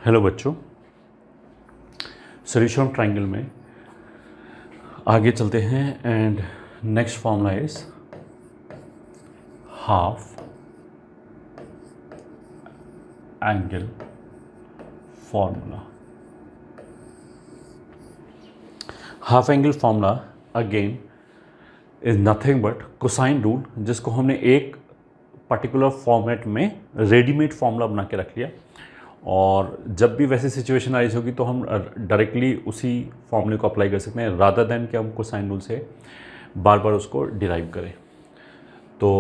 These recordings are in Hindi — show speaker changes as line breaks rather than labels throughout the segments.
हेलो बच्चों, सॉल्यूशन ऑफ ट्रायंगल में आगे चलते हैं and next formula is half angle formula. Half angle formula again is nothing but cosine rule, जिसको हमने एक पर्टिकुलर फॉर्मेट में रेडीमेड फॉर्मूला बना के रख लिया और जब भी वैसी सिचुएशन आइज होगी तो हम डायरेक्टली उसी फॉर्मूले को अप्लाई कर सकते हैं रादर देन कि हम कोसाइन रूल से बार बार उसको डिराइव करें। तो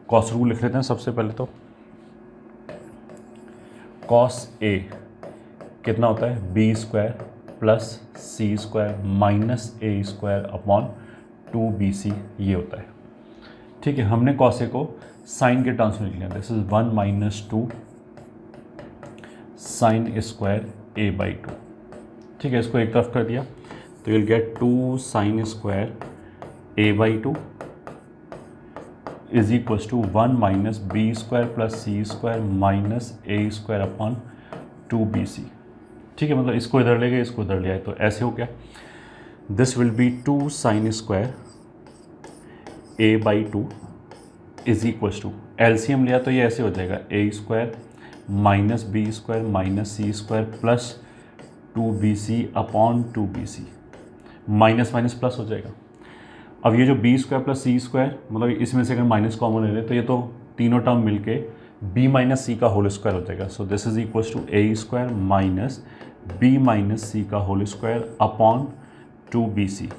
कॉस रूल लिख लेते हैं सबसे पहले। तो कॉस ए कितना होता है, B square plus C square minus A square upon 2bc, ये होता है। ठीक है, हमने कॉस ए को साइन के टर्म्स में लिख लिया। This is 1 minus 2 sine square A by 2। ठीक है, इसको एक तरफ कर दिया तो you'll get 2 sine square A by 2 is equals to 1 minus B square plus C square minus A square upon 2bc। ठीक है, मतलब इसको इधर ले गए, इसको इधर ले आए, तो ऐसे हो गया। This will be 2 sine square A by 2 is equals to, LCM लिया तो ये ऐसे हो जाएगा A square minus B square minus C square plus 2bc upon 2bc, minus minus plus हो जाएगा। अब ये जो B square plus C square, मतलब इसमें से अगर माइनस कॉमन ले लें तो ये तो तीनों टर्म मिलके बी माइनस सी का होल स्क्वायर हो जाएगा। So this is equals to A square minus B minus C का होल स्क्वायर अपॉन 2bc।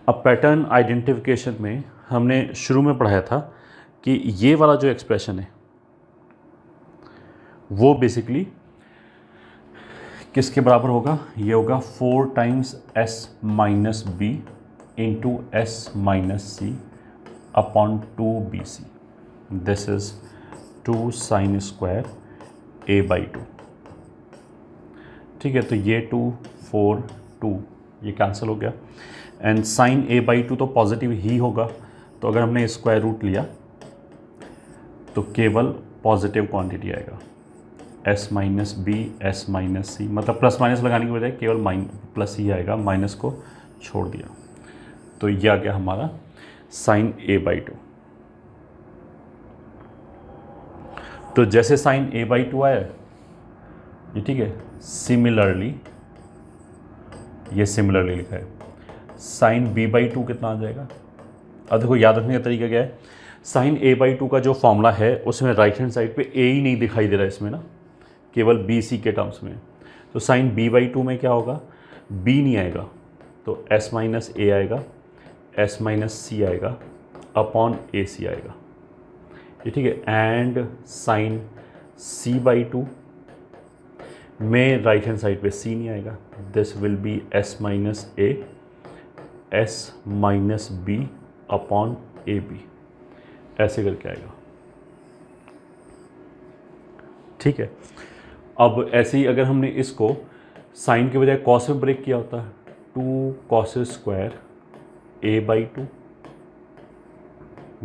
अब पैटर्न आइडेंटिफिकेशन में हमने शुरू में पढ़ाया था कि ये वाला जो एक्सप्रेशन है वो बेसिकली किसके बराबर होगा, ये होगा 4 times s minus B into S minus C upon 2bc। This is 2 sine square A by 2। ठीक है, तो ये 2 4 2 ये कैंसिल हो गया एंड साइन ए बाई 2 तो पॉजिटिव ही होगा, तो अगर हमने स्क्वायर रूट लिया तो केवल पॉजिटिव क्वांटिटी आएगा, s minus B S minus C, मतलब प्लस माइनस लगाने की बजाय केवल प्लस ही आएगा, माइनस को छोड़ दिया, तो ये आ गया हमारा साइन ए बाई 2। तो जैसे साइन ए बाई 2 आया ये, ठीक है, सिमिलरली ये सिमिलरली लिखा है साइन बी बाई 2 कितना आ जाएगा। अब देखो याद रखने का तरीका क्या है, साइन ए बाई 2 का जो फॉर्मूला है उसमें राइट हैंड साइड पे ए ही नहीं दिखाई दे रहा है इसमें ना, केवल बी सी के टर्म्स में। तो साइन बी बाई 2 में क्या होगा, बी नहीं आएगा तो एस माइनस ए आएगा, एस माइनस सी आएगा अपॉन ए सी आएगा, ये ठीक है। एंड साइन सी बाई 2 में राइट हैंड साइड पे सी नहीं आएगा, this will be S minus A S minus B upon A B, ऐसे करके आएगा। ठीक है, अब ऐसे ही अगर हमने इसको साइन के बजाय कॉस में ब्रेक किया होता है, 2 cos square A by 2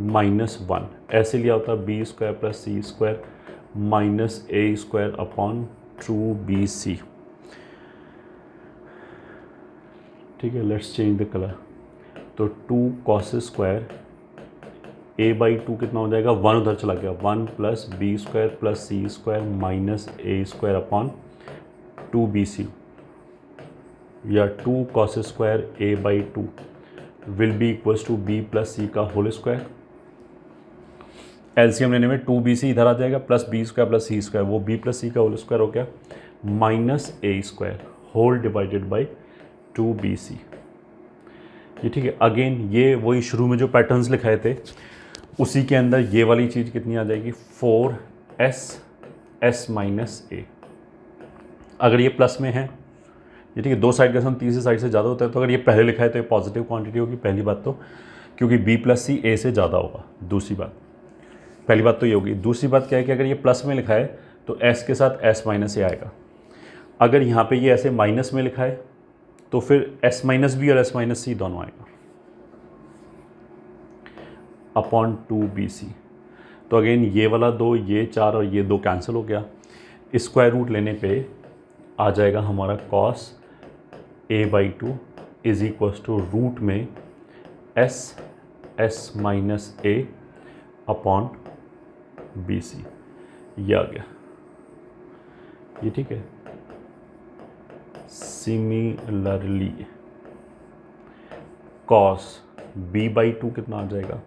minus 1, ऐसे लिया होता है B square plus C square minus A square upon 2bc। ठीक है, लेट्स चेंज द कलर। तो 2 कॉस स्क्वायर ए बाई 2 कितना हो जाएगा, 1 उधर चला गया, 1 plus B square plus C square minus A square upon 2bc, या 2 cos square A by 2 will be equals to B plus C का होल स्क्वायर। एलसीएम लेने में 2bc इधर आ जाएगा plus B square plus C square, वो बी प्लस सी का होल स्क्वायर हो गया minus A square whole divided by 2bc। ये ठीक है, अगेन ये वही शुरू में जो पैटर्न्स लिखाए थे उसी के अंदर ये वाली चीज़ कितनी आ जाएगी, 4s s माइनस ए। अगर ये प्लस में है, ये ठीक है, दो साइड का सम तीसरी साइड से ज़्यादा होता है, तो अगर ये पहले लिखा है तो ये पॉजिटिव क्वांटिटी होगी, पहली बात तो, क्योंकि b प्लस सी ए से ज़्यादा होगा। दूसरी बात, पहली बात तो ये होगी। दूसरी बात क्या है कि अगर ये प्लस में लिखा है तो s के साथ s माइनस ए आएगा। अगर यहाँ पे ये ऐसे माइनस में लिखा है तो फिर s माइनस बी और s माइनस सी दोनों आएगा अपॉन 2bc। तो अगेन ये वाला 2, ये 4 और ये 2 कैंसिल हो गया स्क्वायर रूट लेने पे आ जाएगा हमारा cos a/2 is equals to root में s minus a upon BC। ये आ गया, ये ठीक है। सिमिलरली cos b/2 कितना आ जाएगा,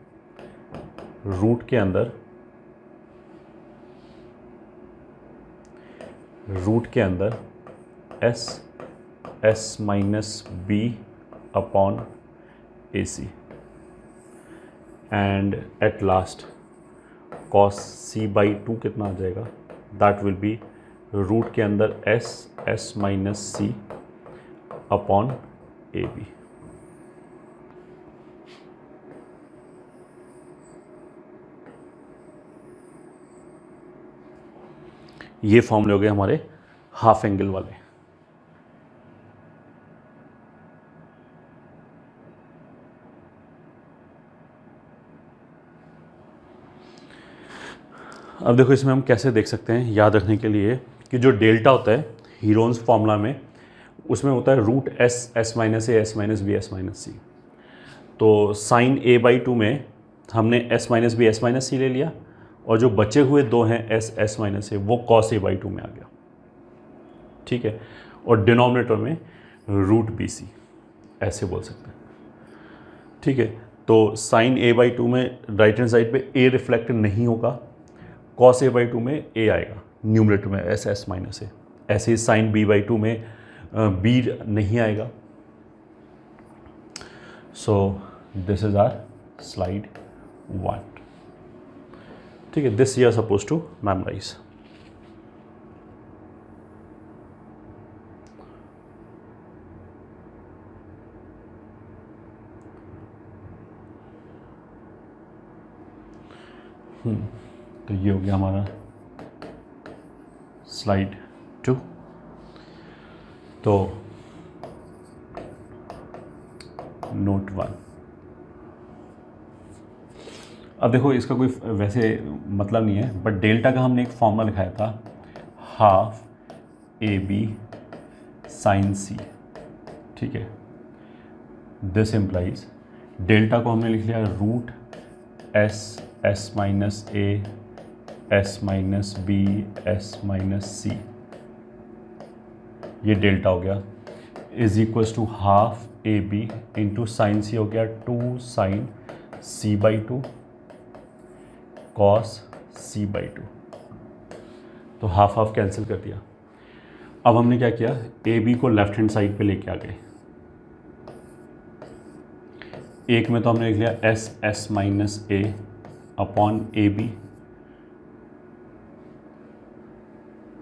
रूट के अंदर s minus b upon AC and at last cos c/2 कितना आ जाएगा, दैट विल बी रूट के अंदर s minus c upon AB। ये फॉर्मूले हो गए हमारे हाफ एंगल वाले। अब देखो इसमें हम कैसे देख सकते हैं, याद रखने के लिए कि जो डेल्टा होता है हीरोन्स फॉर्मूला में, उसमें होता है root s minus a s minus b s minus c। तो साइन a/2 में हमने s minus b s minus c ले लिया, और जो बचे हुए दो हैं s माइनस a, वो cos a/2 में आ गया, ठीक है। और डिनोमिनेटर में रूट BC ऐसे बोल सकते हैं, ठीक है। तो साइन a/2 में राइट हैंड साइड पे a रिफ्लेक्ट नहीं होगा, cos a/2 में a आएगा न्यूमरेटर में s माइनस a। ऐसे ही साइन b/2 में b नहीं आएगा। So this is our slide 1, ठीक है। This you are suppose to memorise. तो ये हो गया हमारा स्लाइड 2। तो नोट 1। अब देखो इसका कोई वैसे मतलब नहीं है, बट डेल्टा का हमने एक फॉर्मूला लिखाया था, हाफ AB साइन C, ठीक है। दिस इम्प्लाइज डेल्टा को हमने लिख लिया root s minus a s minus b s minus c, ये डेल्टा हो गया, is equals to half AB into sine C हो गया 2 साइन c/2 cos c/2। तो हाफ हाफ कैंसिल कर दिया। अब हमने क्या किया, AB को लेफ्ट हैंड साइड पे लेके आ गए। एक में तो हमने लिख लिया s minus a upon AB,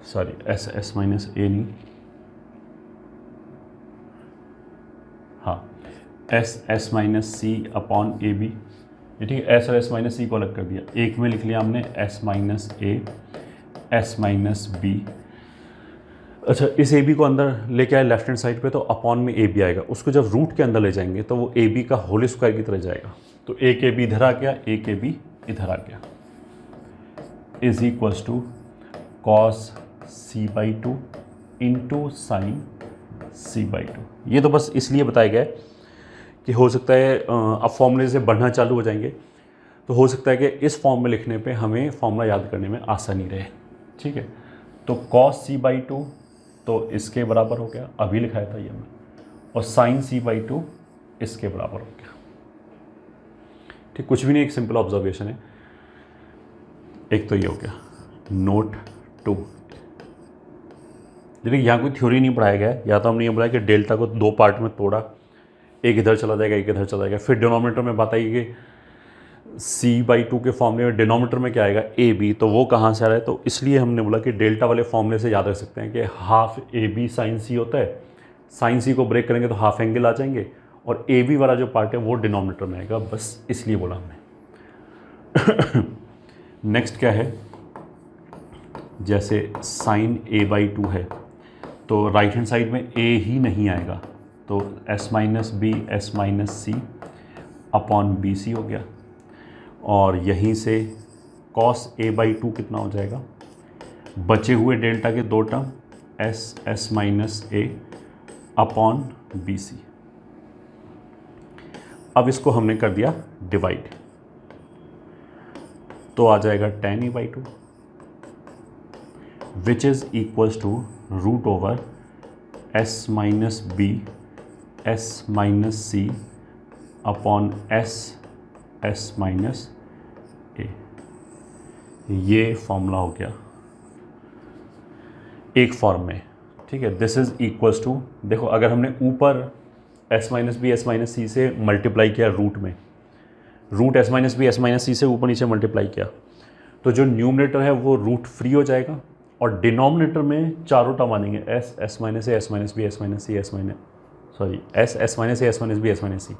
sorry s minus a नहीं, हाँ s minus c upon AB, ये ठीक है। s और s माइनस c को अलग कर दिया। एक में लिख लिया हमने s minus a s minus b। अच्छा, इस AB को अंदर लेके आए लेफ्ट हैंड साइड पे, तो अपॉन में AB आएगा। उसको जब रूट के अंदर ले जाएंगे तो वो AB का होल स्क्वायर की तरह जाएगा। तो एक AB इधर आ गया, एक AB इधर आ गया, is equals to cos c/2 into sine c/2। ये तो बस इसलिए बताया गया है कि हो सकता है अब फॉर्मूले से बढ़ना चालू हो जाएंगे, तो हो सकता है कि इस फॉर्म में लिखने पे हमें फॉर्मूला याद करने में आसानी रहे, ठीक है। तो cos c/2 तो इसके बराबर हो गया, अभी लिखाया था ये मैं, और साइन c/2 इसके बराबर हो गया, ठीक। कुछ भी नहीं, एक सिंपल ऑब्जर्वेशन है। एक तो ये हो गया नोट 2। देखिए यहाँ कोई थ्योरी नहीं पढ़ाया गया है, या तो हमने ये बोला कि डेल्टा को दो पार्ट में तोड़ा, एक इधर चला जाएगा एक इधर चला जाएगा। फिर डिनोमिनेटर में बात आई कि c/2 के फॉर्मूले में डिनोमिनेटर में क्या आएगा, AB, तो वो कहाँ से आ रहा है। तो इसलिए हमने बोला कि डेल्टा वाले फॉर्मूले से याद रख सकते हैं कि हाफ AB साइन C होता है, साइन C को ब्रेक करेंगे तो हाफ एंगल आ जाएंगे, और AB वाला जो पार्ट है वो डिनोमिनेटर में आएगा, बस इसलिए बोला हमने। नेक्स्ट क्या है, जैसे साइन a/2 है तो राइट हैंड साइड में a ही नहीं आएगा, तो s minus b s minus c upon BC हो गया। और यहीं से cos a/2 कितना हो जाएगा, बचे हुए डेल्टा के दो term S S minus A upon B सी। अब इसको हमने कर दिया डिवाइड, तो आ जाएगा tan a/2 which is equals to root over s minus B S minus C upon S S minus A. ये फॉर्मूला हो गया एक फॉर्म में, ठीक है। दिस इज इक्वल्स टू, देखो अगर हमने ऊपर s minus B S minus C से मल्टीप्लाई किया रूट में, root s minus B S minus C से ऊपर नीचे मल्टीप्लाई किया, तो जो न्यूमरेटर है वो रूट फ्री हो जाएगा और डिनोमिनेटर में चारों टर्म आएंगे S S minus A S minus B S minus C S minus S S minus A S minus B S minus C.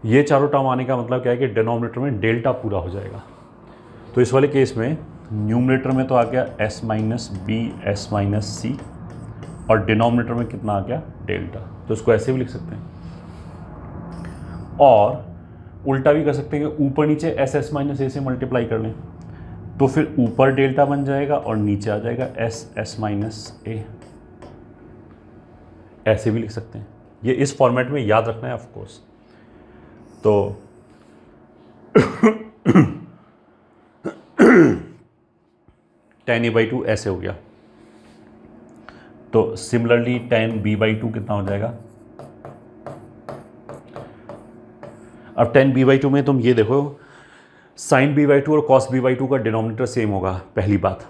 ये चारों टर्म आने का मतलब क्या है कि डिनोमिनेटर में डेल्टा पूरा हो जाएगा। तो इस वाले केस में न्यूमरेटर में तो आ गया S minus B S minus C और डिनोमिनेटर में कितना आ गया डेल्टा। तो इसको ऐसे भी लिख सकते हैं और उल्टा भी कर सकते हैं कि ऊपर नीचे एस एस माइनस ए से मल्टीप्लाई कर लें, तो फिर ऊपर डेल्टा बन जाएगा और नीचे आ जाएगा एस एस माइनस ए। ऐसे भी लिख सकते हैं, ये इस फॉर्मेट में याद रखना है ऑफ कोर्स। तो tan a/2 ऐसे हो गया। तो सिमिलरली tan b/2 कितना हो जाएगा। अब tan b/2 में तुम ये देखो sin b/2 और cos b/2 का डिनोमिनेटर सेम होगा, पहली बात।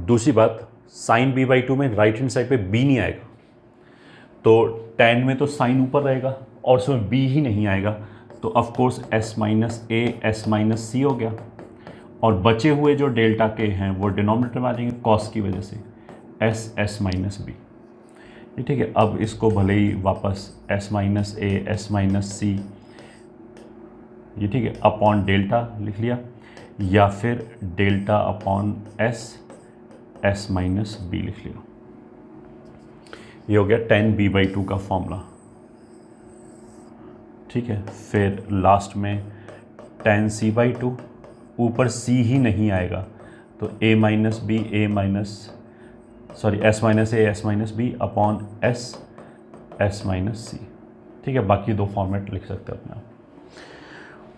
दूसरी बात, sin b/2 में राइट हैंड साइड पे b नहीं आएगा, तो tan में तो sin ऊपर रहेगा और उसमें b ही नहीं आएगा, तो of course s minus A S minus C हो गया और बचे हुए जो डेल्टा के हैं वो डिनोमिनेटर में आ जाएंगे cos की वजह से एस एस माइनस बी। ये ठीक है। अब इसको भले ही वापस s minus A S minus C, ये ठीक है, अपॉन डेल्टा लिख लिया या फिर delta upon S S minus B लिख लिया। ये हो गया tan b/2 का फॉर्मूला, ठीक है। फिर लास्ट में tan c/2, ऊपर c ही नहीं आएगा तो a minus B S minus A S minus B upon S S minus C, ठीक है। बाकी दो फॉर्मेट लिख सकते हैं अपने आप।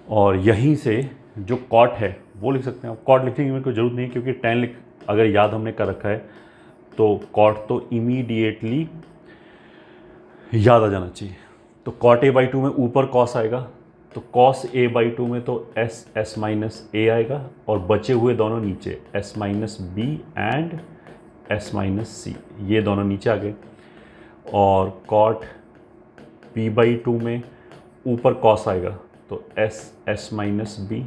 और यहीं से जो कॉट है वो लिख सकते हैं। कॉट लिखने की मेरे को जरूरत नहीं है क्योंकि tan अगर याद हमने कर रखा है तो कॉट तो इमीडिएटली याद आ जाना चाहिए। तो cot a/2 में ऊपर cos आएगा, तो cos a/2 में तो एस एस माइनस ए आएगा और बचे हुए दोनों नीचे s minus B and s minus C, ये दोनों नीचे आ गए। और cot b/2 में ऊपर cos आएगा तो s S minus B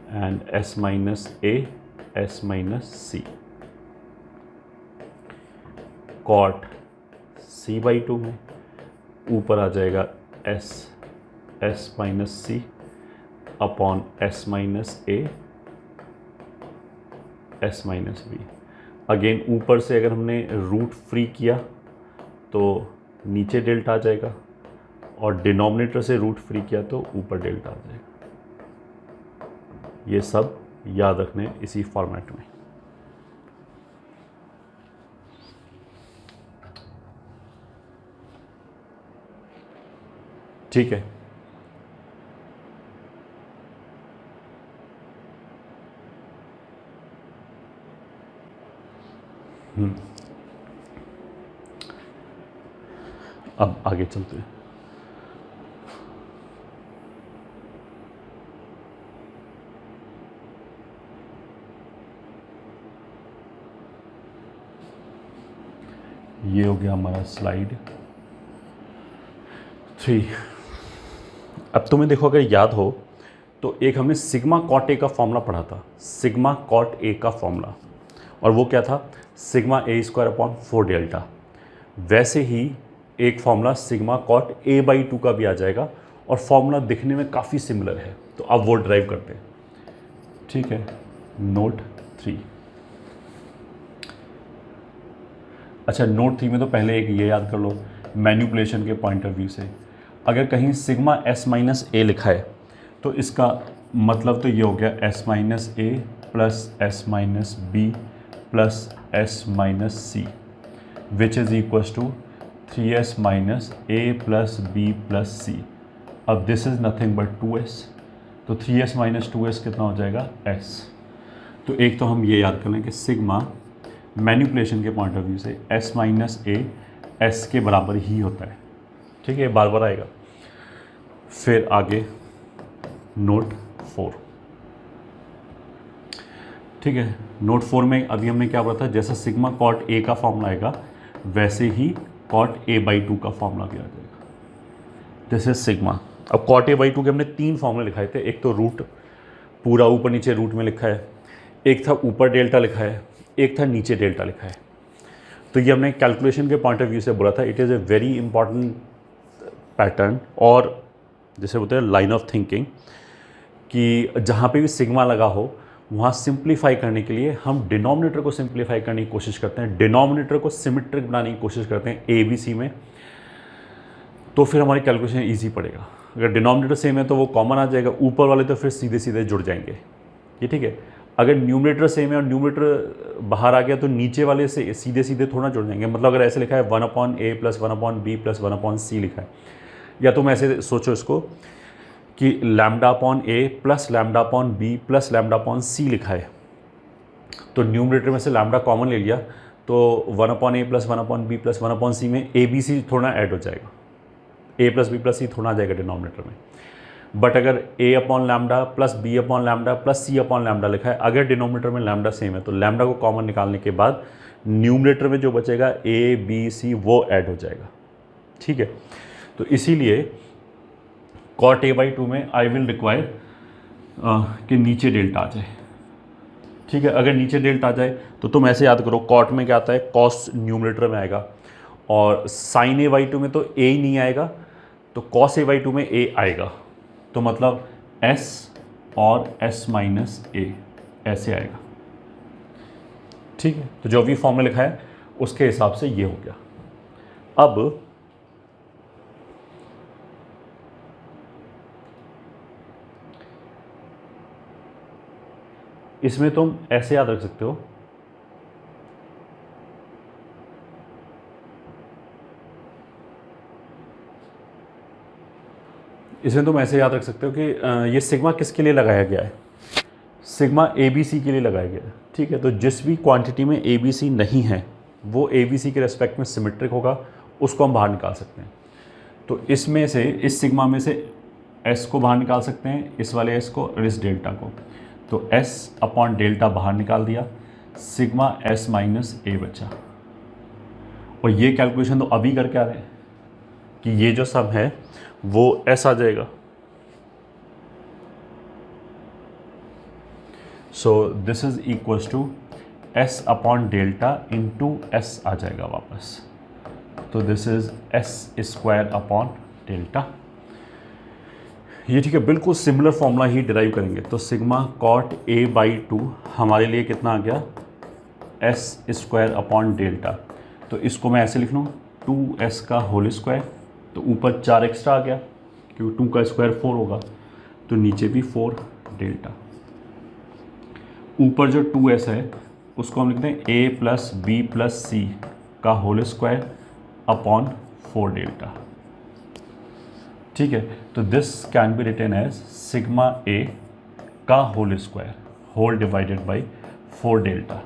and s minus A S minus C. cot c/2 में ऊपर आ जाएगा S S minus C upon S minus A S minus B. Again ऊपर से अगर हमने रूट फ्री किया तो नीचे डेल्टा आ जाएगा और डिनोमिनेटर से रूट फ्री किया तो ऊपर डेल्टा आ जाएगा। ये सब याद रखने इसी फॉर्मेट में। ठीक है। अब आगे चलते हैं। ये हो गया हमारा स्लाइड 3। अब तुम्हें देखो अगर याद हो तो एक हमने सिग्मा कॉट ए का फॉर्मूला पढ़ा था, सिग्मा कॉट ए का फॉर्मूला, और वो क्या था, सिग्मा ए स्क्वायर अपॉन 4 डेल्टा। वैसे ही एक फॉर्मूला सिग्मा कॉट a/2 का भी आ जाएगा और फॉर्मूला दिखने में काफ़ी सिमिलर है, तो अब वो ड्राइव करते हैं। ठीक है, नोट 3। अच्छा, नोट 3 में तो पहले एक ये याद कर लो, मैनिपुलेशन के पॉइंट ऑफ व्यू से अगर कहीं सिग्मा s माइनस ए लिखा है तो इसका मतलब तो ये हो गया s minus A plus S minus B plus S minus C which is equals to 3s minus A plus B plus C. अब this is nothing but 2s, तो 3s माइनस 2s कितना हो जाएगा s। तो एक तो हम ये याद कर लें कि सिग्मा मैनिपुलेशन के पॉइंट ऑफ व्यू से s माइनस ए s के बराबर ही होता है, ठीक है, बार बार आएगा। फिर आगे नोट 4, ठीक है। नोट 4 में अभी हमने क्या पढ़ा था, जैसा सिग्मा कॉट ए का फॉर्मूला आएगा वैसे ही कॉट ए बाई 2 का फॉर्मूला भी आ जाएगा। जैसे सिग्मा, अब कॉट ए बाई 2 के हमने 3 फॉर्मूले लिखाए थे, एक तो रूट पूरा ऊपर नीचे रूट में लिखा है, एक था ऊपर डेल्टा लिखा है, एक था नीचे डेल्टा लिखा है। तो ये हमने कैलकुलेशन के पॉइंट ऑफ व्यू से बोला था it is a very important pattern, और जैसे बोलते हैं लाइन ऑफ थिंकिंग, कि जहाँ पे भी सिग्मा लगा हो वहाँ सिंप्लीफाई करने के लिए हम डिनोमिनेटर को सिंप्लीफाई करने की कोशिश करते हैं, डिनोमिनेटर को सिमेट्रिक बनाने की कोशिश करते हैं ए बी सी में, तो फिर हमारी कैलकुलेशन ईजी पड़ेगा। अगर डिनोमिनेटर सेम है तो वो कॉमन आ जाएगा, ऊपर वाले तो फिर सीधे सीधे जुड़ जाएंगे, ये ठीक है। अगर न्यूमरेटर सेम है और न्यूमरेटर बाहर आ गया तो नीचे वाले से सीधे सीधे थोड़ा जुड़ जाएंगे। मतलब अगर ऐसे लिखा है 1/a plus 1/b plus 1/c लिखा है, या तुम ऐसे सोचो इसको कि λ/a plus λ/b plus λ/c लिखा है, तो न्यूमरेटर में से लैम्डा कॉमन ले लिया तो 1/a plus 1/b plus 1/c में a b c थोड़ा ऐड हो जाएगा, a plus b plus c थोड़ा आ जाएगा डिनोमिनेटर में। बट अगर a/λ plus b/λ plus c/λ लिखा है, अगर डिनोमिनेटर में लैम्डा सेम है तो लैम्डा को कॉमन निकालने के बाद न्यूमरेटर में जो बचेगा a b c वो ऐड हो जाएगा, ठीक है। तो इसीलिए कॉट a बाई 2 में आई विल रिक्वायर कि नीचे डेल्टा आ जाए, ठीक है। अगर नीचे डेल्टा आ जाए तो तुम ऐसे याद करो, कॉट में क्या आता है, कॉस न्यूमरेटर में आएगा, और साइन a बाई 2 में तो a ही नहीं आएगा, तो कॉस a बाई 2 में a आएगा, तो मतलब s और s माइनस a ऐसे आएगा, ठीक है। तो जो भी फॉर्मूला लिखा है उसके हिसाब से ये हो गया। अब इसमें तुम ऐसे याद रख सकते हो, इसमें तुम ऐसे याद रख सकते हो कि ये सिग्मा किसके लिए लगाया गया है, सिग्मा ए बी सी के लिए लगाया गया है, ठीक है। तो जिस भी क्वांटिटी में ए बी सी नहीं है वो ए बी सी के रेस्पेक्ट में सिमेट्रिक होगा, उसको हम बाहर निकाल सकते हैं। तो इसमें से, इस सिग्मा में से एस को बाहर निकाल सकते हैं, इस वाले एस को और इस डेल्टा को, तो एस अपॉन डेल्टा बाहर निकाल दिया, सिग्मा एस माइनस ए बचा। और ये कैलकुलेशन तो अभी करके आ रहे हैं कि ये जो सम है वो एस आ जाएगा। So this is equals to S upon delta into S आ जाएगा वापस, तो this is S square upon delta, ये ठीक है। बिल्कुल सिमिलर फॉर्मूला ही डिराइव करेंगे। तो सिग्मा कॉट a बाई 2 हमारे लिए कितना आ गया, एस स्क्वायर अपॉन डेल्टा। तो इसको मैं ऐसे लिख लूँ 2s का होल स्क्वायर, तो ऊपर 4 एक्स्ट्रा आ गया क्योंकि 2 का स्क्वायर 4 होगा, तो नीचे भी 4 डेल्टा। ऊपर जो 2s है उसको हम लिखते हैं a plus B plus C का होल स्क्वायर अपॉन 4 डेल्टा, ठीक है। तो this can be written as sigma a का whole square whole divided by 4 delta.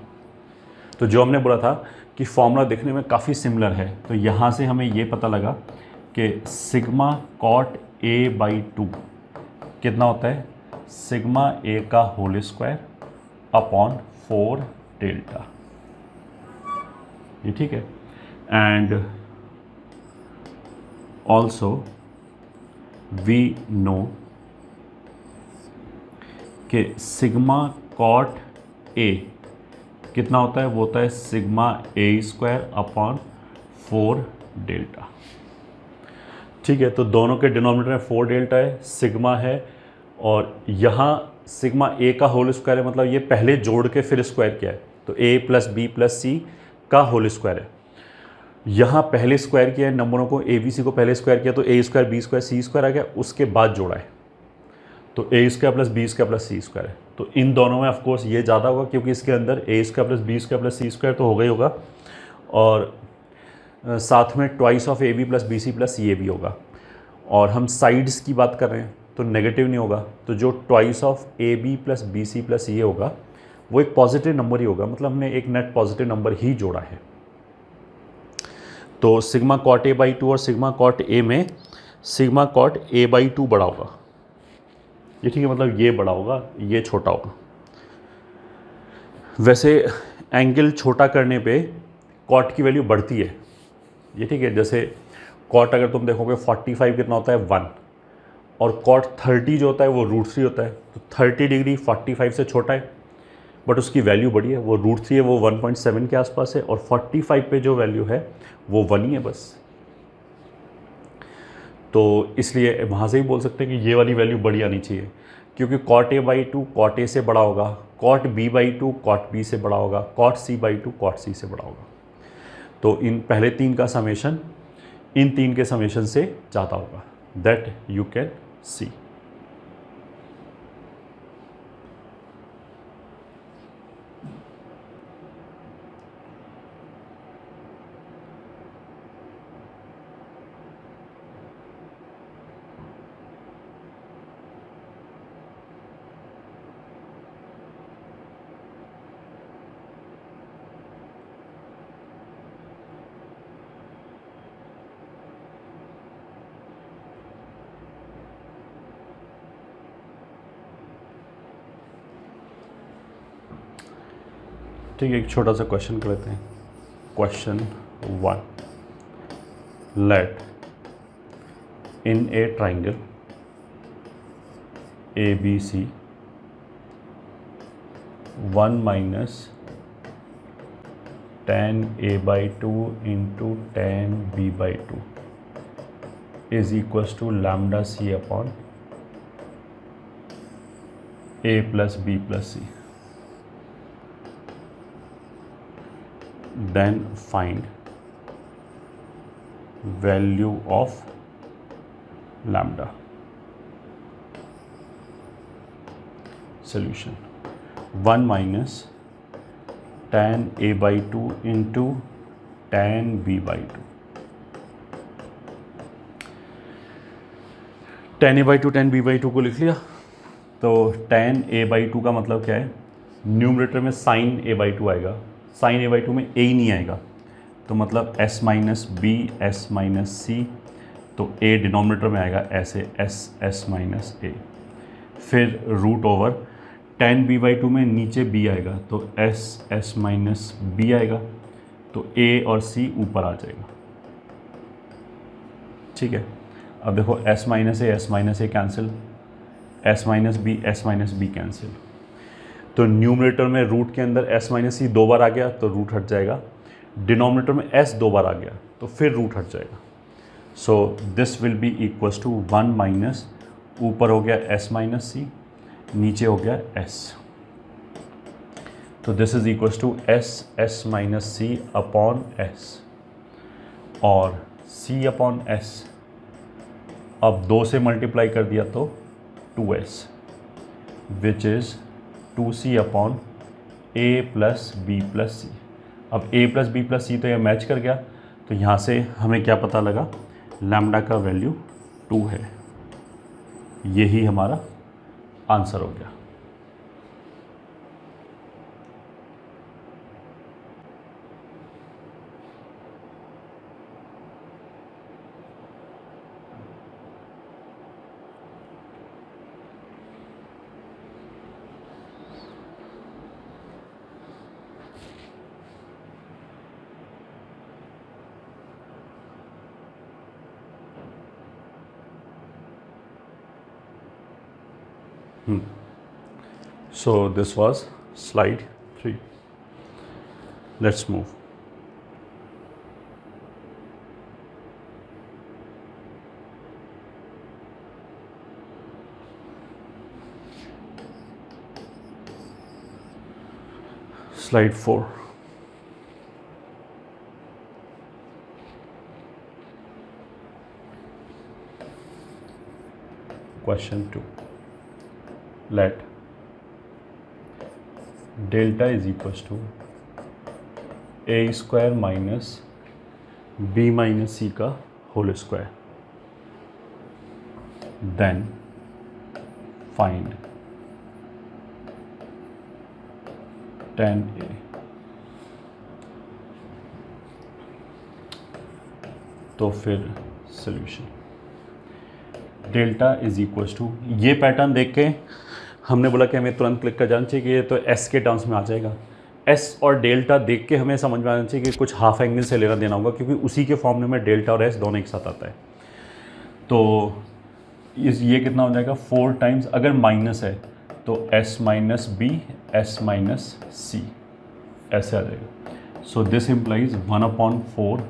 तो जो हमने बोला था कि फॉर्मूला देखने में काफ़ी सिमिलर है, तो यहाँ से हमें ये पता लगा कि सिग्मा कॉट a बाई 2 कितना होता है, सिग्मा a का होल स्क्वायर अपॉन 4 डेल्टा, ये ठीक है। एंड ऑल्सो वी नो कि सिग्मा कॉट a कितना होता है, वो होता है sigma a square upon 4 delta, ठीक है। तो दोनों के डिनोमिनेटर में 4 डेल्टा है, सिग्मा है, और यहाँ सिग्मा a का होल स्क्वायर है, मतलब ये पहले जोड़ के फिर स्क्वायर किया है, तो a plus B plus C का होल स्क्वायर है। यहाँ पहले स्क्वायर किया है नंबरों को, ए बी सी को पहले स्क्वायर किया तो a square B square C square आ गया, उसके बाद जोड़ा है, तो a square plus B square plus C square है। तो इन दोनों में ऑफ कोर्स ये ज़्यादा होगा क्योंकि इसके अंदर A square plus B square plus C square तो होगा ही होगा, और साथ में twice of A B plus B C plus C A भी होगा। और हम साइड्स की बात कर रहे हैं तो नेगेटिव नहीं होगा, तो जो twice of A B plus B C plus C A होगा वो एक पॉजिटिव नंबर ही होगा, मतलब हमने एक नेट पॉजिटिव नंबर ही जोड़ा है। तो sigma cot A by two और सिग्मा कॉट ए में sigma cot A by two बड़ा होगा, ये ठीक है, मतलब ये बड़ा होगा ये छोटा होगा। वैसे एंगल छोटा करने पे कॉट की वैल्यू बढ़ती है, ये ठीक है। जैसे कॉट अगर तुम देखोगे 45 कितना होता है 1, और कॉट 30 जो होता है वो √3 होता है, तो 30 डिग्री 45 से छोटा है बट उसकी वैल्यू बड़ी है, वो √3 है, वो 1.7 के आसपास है, और 45 पे जो वैल्यू है वो 1 ही है बस। तो इसलिए वहाँ से ही बोल सकते हैं कि ये वाली वैल्यू बड़ी आनी चाहिए, क्योंकि cot A by two cot A से बड़ा होगा, cot B by two cot B से बड़ा होगा, cot C by two cot C से बड़ा होगा। तो इन पहले तीन का समेशन इन तीन के समेशन से ज़्यादा होगा, दैट यू कैन सी। ठीक है, एक छोटा सा क्वेश्चन कर लेते हैं। Question 1, let in a triangle A B C 1 minus tan a by two into tan b by two is equals to lambda C upon a plus B plus C. Then find value of lambda. Solution 1 minus tan a by 2 into tan b by 2. tan a by 2 tan b by 2 को लिख लिया। तो tan a by 2 का मतलब क्या है, न्यूमरेटर में sin a by 2 आएगा, sin a by 2 में a ही नहीं आएगा, तो मतलब s minus B S minus C, तो a डिनोमिनेटर में आएगा ऐसे s माइनस ए, फिर root over tan b by 2 में नीचे b आएगा तो s माइनस बी आएगा, तो a और c ऊपर आ जाएगा। ठीक है, अब देखो s minus A cancel, s minus B cancel, तो न्यूमरेटर में रूट के अंदर s माइनस सी 2 बार आ गया तो रूट हट जाएगा, डिनोमिनेटर में s 2 बार आ गया तो फिर रूट हट जाएगा। So this will be equals to 1 minus, ऊपर हो गया s माइनस सी, नीचे हो गया s, तो this is equals to s minus C upon s, और c अपॉन s अब 2 से मल्टीप्लाई कर दिया तो 2s, which is 2c upon a plus B plus C. अब a plus B plus C तो यह मैच कर गया, तो यहाँ से हमें क्या पता लगा, लैम्डा का वैल्यू 2 है, यही हमारा आंसर हो गया। So this was slide 3. Let's move. Slide 4. Question 2. Let delta is equals to A square minus B minus C का whole square, then find tan A। तो फिर solution delta is equals to, ये पैटर्न देख के हमने बोला कि हमें तुरंत क्लिक कर जाना चाहिए कि ये तो एस के टर्म्स में आ जाएगा। एस और डेल्टा देख के हमें समझ में आना चाहिए कि कुछ हाफ एंगल से लेना देना होगा, क्योंकि उसी के फॉर्मूले में डेल्टा और एस दोनों एक साथ आता है। तो ये कितना हो जाएगा 4 टाइम्स, अगर माइनस है तो S minus B S minus C ऐसे आ जाएगा। सो दिस इम्प्लाइज 1/4,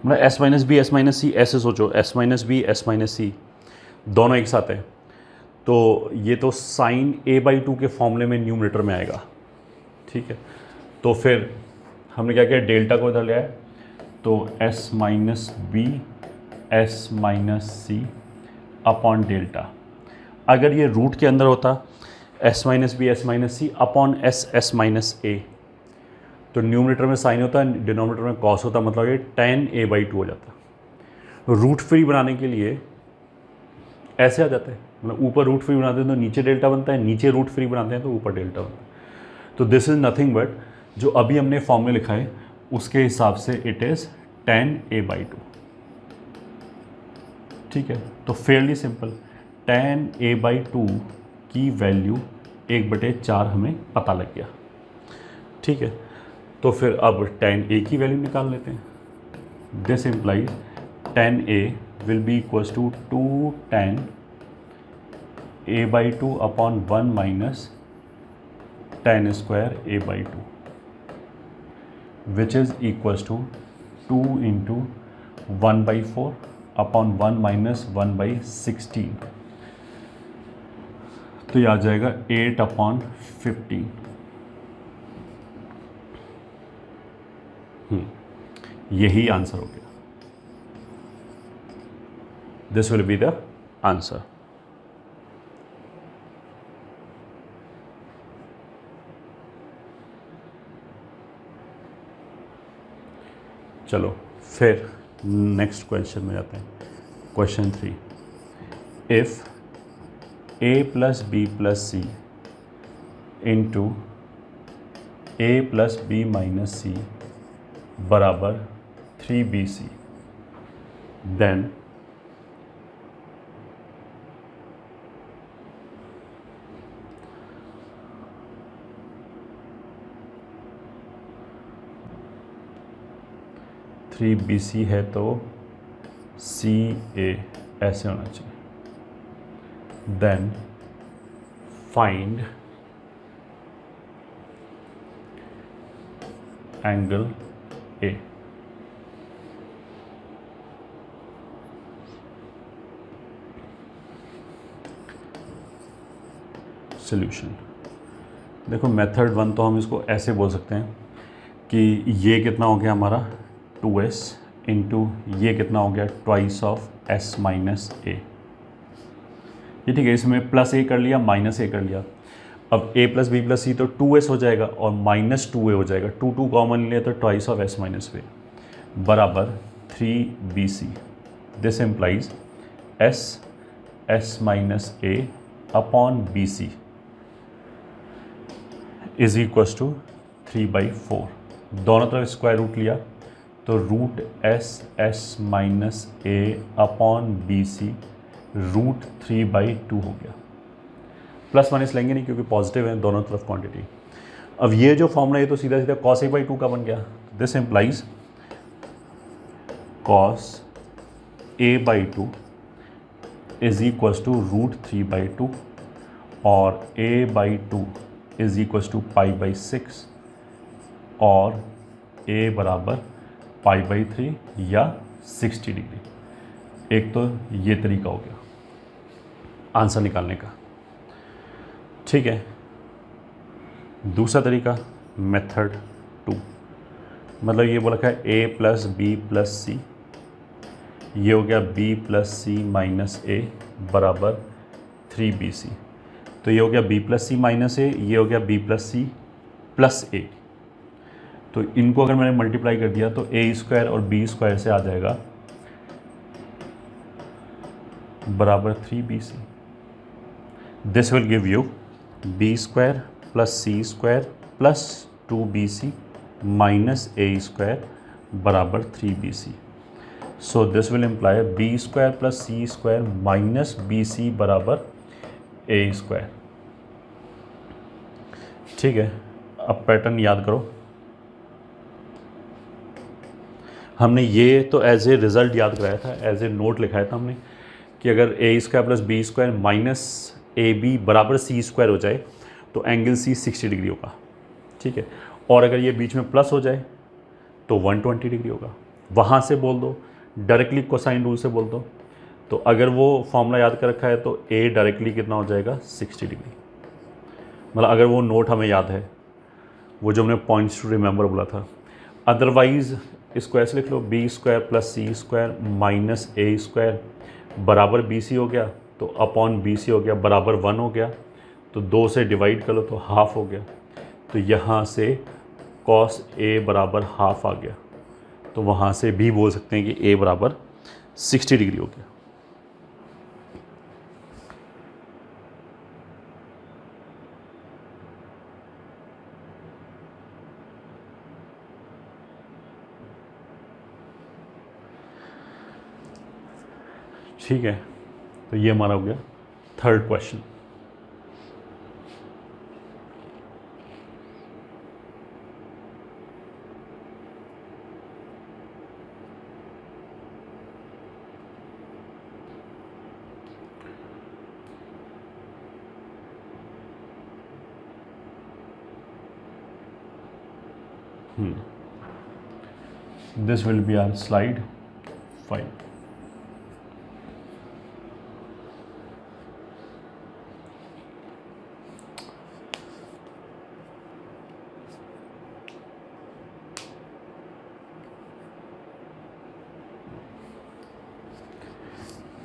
मतलब S minus B S minus C, ऐसे सोचो S minus B S minus C दोनों एक साथ है, तो ये तो साइन a/2 के फॉर्मूले में न्यूमरेटर में आएगा। ठीक है, तो फिर हमने क्या किया, डेल्टा को इधर ले आए, तो S minus B S minus C upon delta. अगर ये रूट के अंदर होता S minus B S minus C upon S S minus A, तो न्यूमरेटर में साइन होता है, डिनोमिनेटर में कॉस होता, मतलब ये tan a/2 हो जाता। रूट फ्री बनाने के लिए ऐसे आ जाता है, मतलब ऊपर रूट फ्री बनाते हैं तो नीचे डेल्टा बनता है, नीचे रूट फ्री बनाते हैं तो ऊपर डेल्टा बनता है। तो दिस इज़ नथिंग बट जो अभी हमने फॉर्मूला लिखा है उसके हिसाब से इट इज़ tan a/2। ठीक है, तो फेयरली सिंपल, tan a/2 की वैल्यू 1/4 हमें पता लग गया। ठीक है, तो फिर अब tan a की वैल्यू निकाल लेते हैं। This implies tan a will be equals to 2 tan a/2 upon 1 minus tan square a/2 which is equals to 2 into 1/4 upon 1 minus 1/16, तो ये आ जाएगा 8/15। यही आंसर हो गया। This will be the answer. चलो फिर नेक्स्ट क्वेश्चन में जाते हैं। Question 3, if a plus B plus C into a plus B minus C बराबर 3bc, then three B C है तो सी ए ऐसे होना चाहिए। Then find angle A. Solution देखो, मेथड 1 तो हम इसको ऐसे बोल सकते हैं कि ये कितना हो गया हमारा 2s इंटू ये कितना हो गया twice of s minus A. ये ठीक है, इसमें प्लस ए कर लिया माइनस ए कर लिया। अब a plus B plus C तो 2s हो जाएगा और माइनस 2a हो जाएगा, 2 कॉमन लिया तो twice of s minus A बराबर 3bc। This implies s minus A upon B C is equals to 3/4। दोनों तरफ स्क्वायर रूट लिया तो root s minus A upon B C root 3/2 हो गया। प्लस माइनस लेंगे नहीं क्योंकि पॉजिटिव है दोनों तरफ क्वांटिटी। अब ये जो फॉर्मूला है तो सीधा सीधा cos a/2 का बन गया। This implies cos a/2 is equals to root 3/2 और a/2 इज इक्वल्स टू π/6 और a बराबर π/3 या 60 डिग्री। एक तो ये तरीका हो गया आंसर निकालने का। ठीक है, दूसरा तरीका मेथड 2, मतलब ये बोला है a plus B plus C, ये हो गया b plus C minus A बराबर 3bc। तो ये हो गया b plus C minus A, ये हो गया b plus C plus A. तो इनको अगर मैंने मल्टीप्लाई कर दिया तो ए स्क्वायर और बी स्क्वायर से आ जाएगा बराबर 3bc। This will give you B square plus C square plus 2bc minus A square बराबर 3bc। So this will imply B square plus C square minus bc बराबर ए स्क्वायर। ठीक है, अब पैटर्न याद करो। हमने ये तो एज ए रिज़ल्ट याद कराया था, एज ए नोट लिखाया था हमने कि अगर A square plus B square minus A B बराबर सी स्क्वायर हो जाए तो एंगल सी 60 डिग्री होगा। ठीक है, और अगर ये बीच में प्लस हो जाए तो 120 डिग्री होगा। वहाँ से बोल दो, डायरेक्टली कोसाइन रूल से बोल दो। तो अगर वो फॉर्मूला याद कर रखा है तो ए डायरेक्टली कितना हो जाएगा 60 डिग्री। मतलब अगर वो नोट हमें याद है, वो जो हमने पॉइंट्स टू रिमेंबर बोला था। अदरवाइज़ इसको ऐसे लिख लो, B square plus C square minus A square बराबर बी सी हो गया, तो अपॉन बी सी हो गया बराबर 1 हो गया, तो 2 से डिवाइड कर लो तो हाफ हो गया। तो यहाँ से कॉस ए बराबर हाफ आ गया, तो वहाँ से भी बोल सकते हैं कि ए बराबर 60 डिग्री हो गया। ठीक है, तो ये हमारा हो गया third question. This will be our slide 5.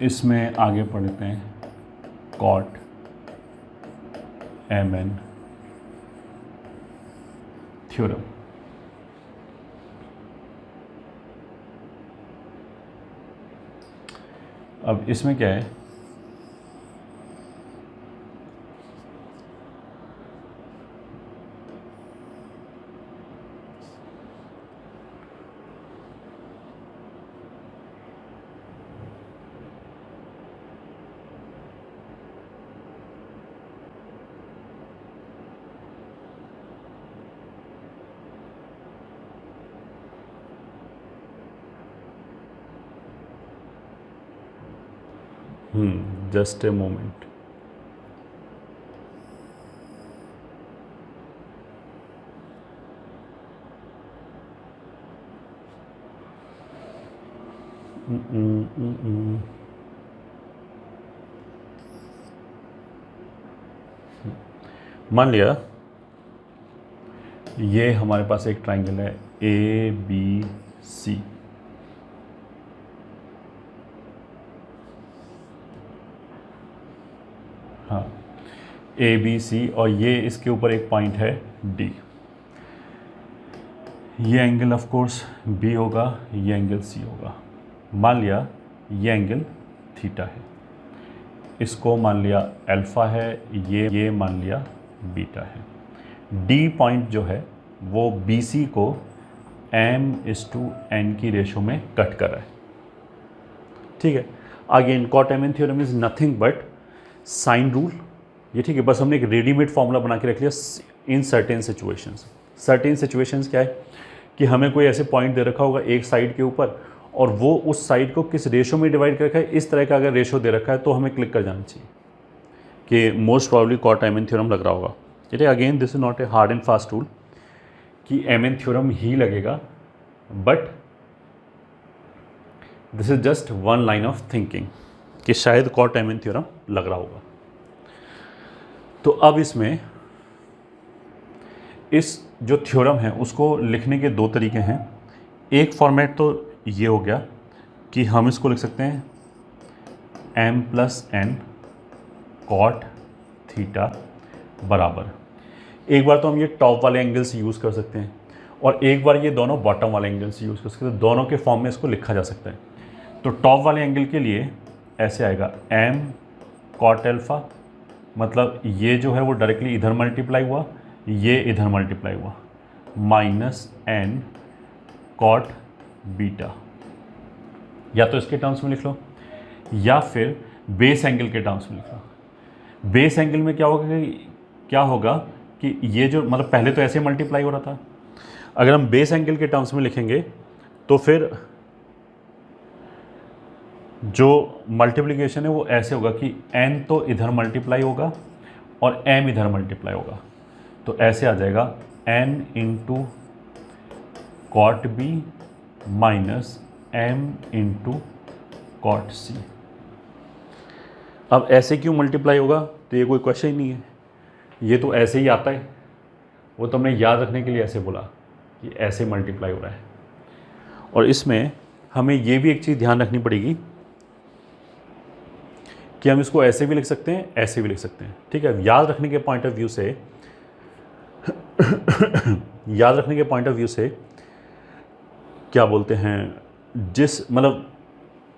इसमें आगे पढ़ते हैं कॉट mn थ्योरम। अब इसमें क्या है, जस्ट ए मोमेंट। मान लिया ये हमारे पास एक ट्राइंगल है ए बी सी। हाँ, ए बी सी, और ये इसके ऊपर एक पॉइंट है डी। ये एंगल ऑफ कोर्स बी होगा, ये एंगल सी होगा। मान लिया ये एंगल थीटा है, इसको मान लिया अल्फ़ा है, ये मान लिया बीटा है। डी पॉइंट जो है वो बी सी को m/n की रेशो में कट कर रहा है। ठीक है, again cot mn theorem is nothing but sine rule. ये ठीक है, बस हमने एक रेडीमेड फॉर्मूला बना के रख लिया in certain situations. Certain situations क्या है कि हमें कोई ऐसे पॉइंट दे रखा होगा एक साइड के ऊपर, और वो उस साइड को किस रेशो में डिवाइड कर रखा है, इस तरह का अगर रेशो दे रखा है तो हमें क्लिक कर जाना चाहिए कि most probably cot mn theorem लग रहा होगा। ठीक है, again this is not a hard and fast rule कि mn थ्योरम ही लगेगा, but this is just one line of thinking कि शायद कॉट mn थ्योरम लग रहा होगा। तो अब इसमें इस जो थ्योरम है उसको लिखने के दो तरीके हैं। एक फॉर्मेट तो ये हो गया कि हम इसको लिख सकते हैं m+n कॉट थीटा बराबर। एक बार तो हम ये टॉप वाले एंगल से यूज़ कर सकते हैं और एक बार ये दोनों बॉटम वाले एंगल से यूज़ कर सकते हैं, दोनों के फॉर्म में इसको लिखा जा सकता है। तो टॉप वाले एंगल के लिए ऐसे आएगा m cot अल्फ़ा, मतलब ये जो है वो डायरेक्टली इधर मल्टीप्लाई हुआ, ये इधर मल्टीप्लाई हुआ, माइनस n cot बीटा, या तो इसके टर्म्स में लिख लो या फिर बेस एंगल के टर्म्स में लिख लो। बेस एंगल में क्या होगा कि ये जो मतलब पहले तो ऐसे मल्टीप्लाई हो रहा था, अगर हम बेस एंगल के टर्म्स में लिखेंगे तो फिर जो मल्टीप्लिकेशन है वो ऐसे होगा कि n तो इधर मल्टीप्लाई होगा और m इधर मल्टीप्लाई होगा, तो ऐसे आ जाएगा n into cot B minus m into cot C. अब ऐसे क्यों मल्टीप्लाई होगा, तो ये कोई क्वेश्चन ही नहीं है, ये तो ऐसे ही आता है, वो तो हमने याद रखने के लिए ऐसे बोला कि ऐसे मल्टीप्लाई हो रहा है। और इसमें हमें ये भी एक चीज़ ध्यान रखनी पड़ेगी कि हम इसको ऐसे भी लिख सकते हैं, ऐसे भी लिख सकते हैं, ठीक है। याद रखने के पॉइंट ऑफ व्यू से याद रखने के पॉइंट ऑफ व्यू से क्या बोलते हैं, जिस मतलब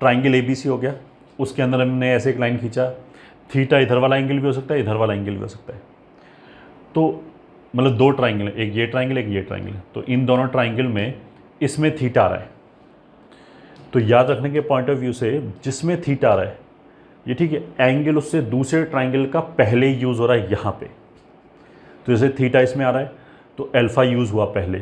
ट्राइंगल ABC हो गया, उसके अंदर हमने ऐसे एक लाइन खींचा, थीटा इधर वाला एंगल भी हो सकता है, इधर वाला एंगल भी हो सकता है, तो मतलब दो ट्राइंगल है, एक ये ट्राइंगल एक ये ट्राइंगल, तो इन दोनों ट्राइंगल में इसमें थीटा आ रहा है, तो याद रखने के पॉइंट ऑफ व्यू से जिसमें थीटा आ रहा है ये, ठीक है, एंगल उससे दूसरे ट्राइंगल का पहले यूज़ हो रहा है यहाँ पे, तो जैसे थीटा इसमें आ रहा है तो अल्फ़ा यूज़ हुआ पहले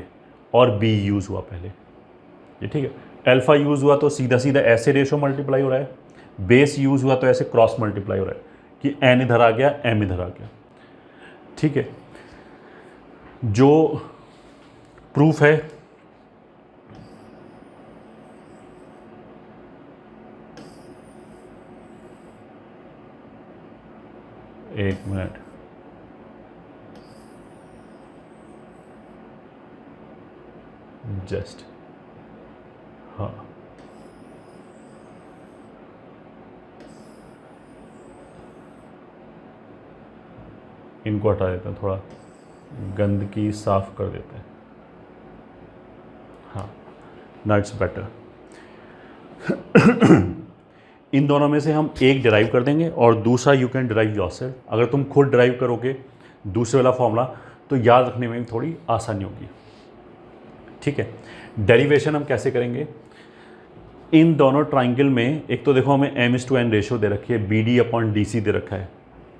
और बी यूज़ हुआ पहले, ये ठीक है। अल्फ़ा यूज़ हुआ तो सीधा सीधा ऐसे रेशो मल्टीप्लाई हो रहा है, बेस यूज़ हुआ तो ऐसे क्रॉस मल्टीप्लाई हो रहा है कि n इधर आ गया m इधर आ गया, ठीक है। जो प्रूफ है एक मिनट, जस्ट हाँ इनको हटा देते हैं, थोड़ा गंदगी साफ कर देते हैं, हाँ नाइट्स बेटर। इन दोनों में से हम एक डिराइव कर देंगे और दूसरा यू कैन डिराइव योरसेल्फ। अगर तुम खुद डिराइव करोगे दूसरे वाला फॉर्मूला तो याद रखने में थोड़ी आसानी होगी, ठीक है। डेरिवेशन हम कैसे करेंगे, इन दोनों ट्राइंगल में एक तो देखो हमें m/n रेशो दे रखी है, BD/DC दे रखा है,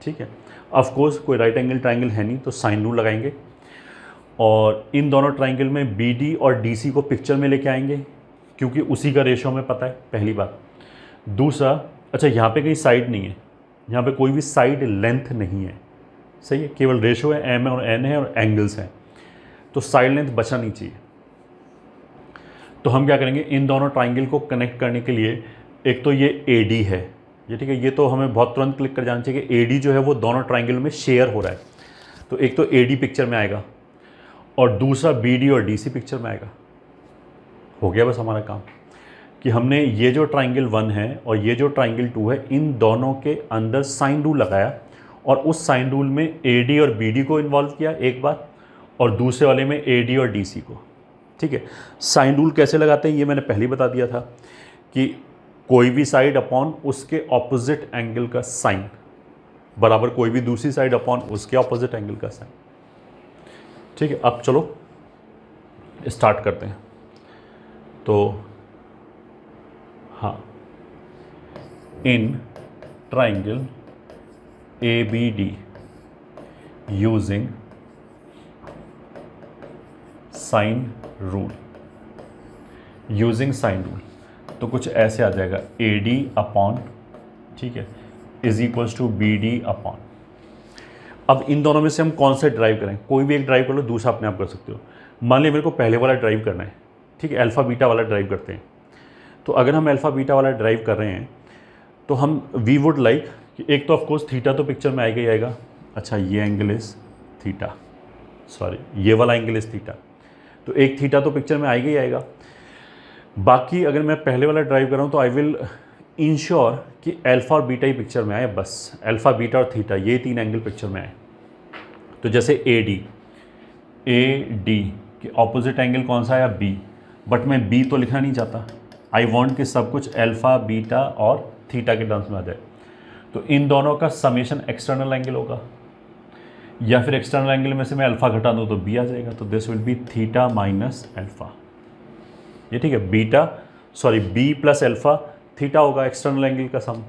ठीक है। ऑफ कोर्स कोई राइट एंगल ट्राइंगल है नहीं तो साइन रूल लगाएंगे और इन दोनों ट्राइंगल में BD और DC को पिक्चर में लेके आएंगे क्योंकि उसी का रेशो हमें पता है, पहली बात। दूसरा, अच्छा यहाँ पे कहीं साइड नहीं है, यहाँ पे कोई भी साइड लेंथ नहीं है, सही है, केवल रेशो है, m और n है और एंगल्स हैं, तो साइड लेंथ बचना नहीं चाहिए। तो हम क्या करेंगे, इन दोनों ट्राइंगल को कनेक्ट करने के लिए एक तो ये AD है, ये ठीक है, ये तो हमें बहुत तुरंत क्लिक कर जाना चाहिए कि AD जो है वो दोनों ट्राइंगल में शेयर हो रहा है, तो एक तो AD पिक्चर में आएगा और दूसरा BD और DC पिक्चर में आएगा। हो गया बस हमारा काम कि हमने ये जो ट्राइंगल 1 है और ये जो ट्राइंगल 2 है इन दोनों के अंदर साइन रूल लगाया और उस साइन रूल में AD और BD को इन्वॉल्व किया एक बार और दूसरे वाले में AD और DC को, ठीक है। साइन रूल कैसे लगाते हैं ये मैंने पहले बता दिया था कि कोई भी साइड अपॉन उसके ऑपोजिट एंगल का साइन बराबर कोई भी दूसरी साइड अपॉन उसके ऑपोजिट एंगल का साइन, ठीक है। अब चलो स्टार्ट करते हैं। तो हाँ, in triangle ABD using sine rule, using sine rule तो कुछ ऐसे आ जाएगा AD अपॉन, ठीक है, is equals to BD upon. अब इन दोनों में से हम कौन सा ड्राइव करें, कोई भी एक ड्राइव कर लो, दूसरा अपने आप कर सकते हो। मान लिया मेरे को पहले वाला ड्राइव करना है, ठीक है, अल्फ़ा बीटा वाला ड्राइव करते हैं। तो अगर हम अल्फ़ा बीटा वाला ड्राइव कर रहे हैं तो हम वी वुड लाइक कि एक तो ऑफकोर्स थीटा तो पिक्चर में आएगा ही आएगा, अच्छा ये एंगल इज़ थीटा, सॉरी ये वाला एंगल इज़ थीटा, तो एक थीटा तो पिक्चर में आएगा ही आएगा। बाकी अगर मैं पहले वाला ड्राइव कर रहा हूँ तो आई विल इंश्योर कि अल्फ़ा और बीटा ही पिक्चर में आए, बस अल्फ़ा बीटा और थीटा ये तीन एंगल पिक्चर में आए। तो जैसे AD ए डी के ऑपोजिट एंगल कौन सा आया, बी, बट मैं बी तो लिखना नहीं चाहता, आई वॉन्ट कि सब कुछ अल्फा बीटा और थीटा के टर्म्स में आ जाए। तो इन दोनों का समेशन एक्सटर्नल एंगल होगा, या फिर एक्सटर्नल एंगल में से मैं अल्फा घटा दूँ तो बी आ जाएगा, तो this will B theta minus alpha. ये ठीक है, बी प्लस अल्फा, थीटा होगा एक्सटर्नल एंगल का सम,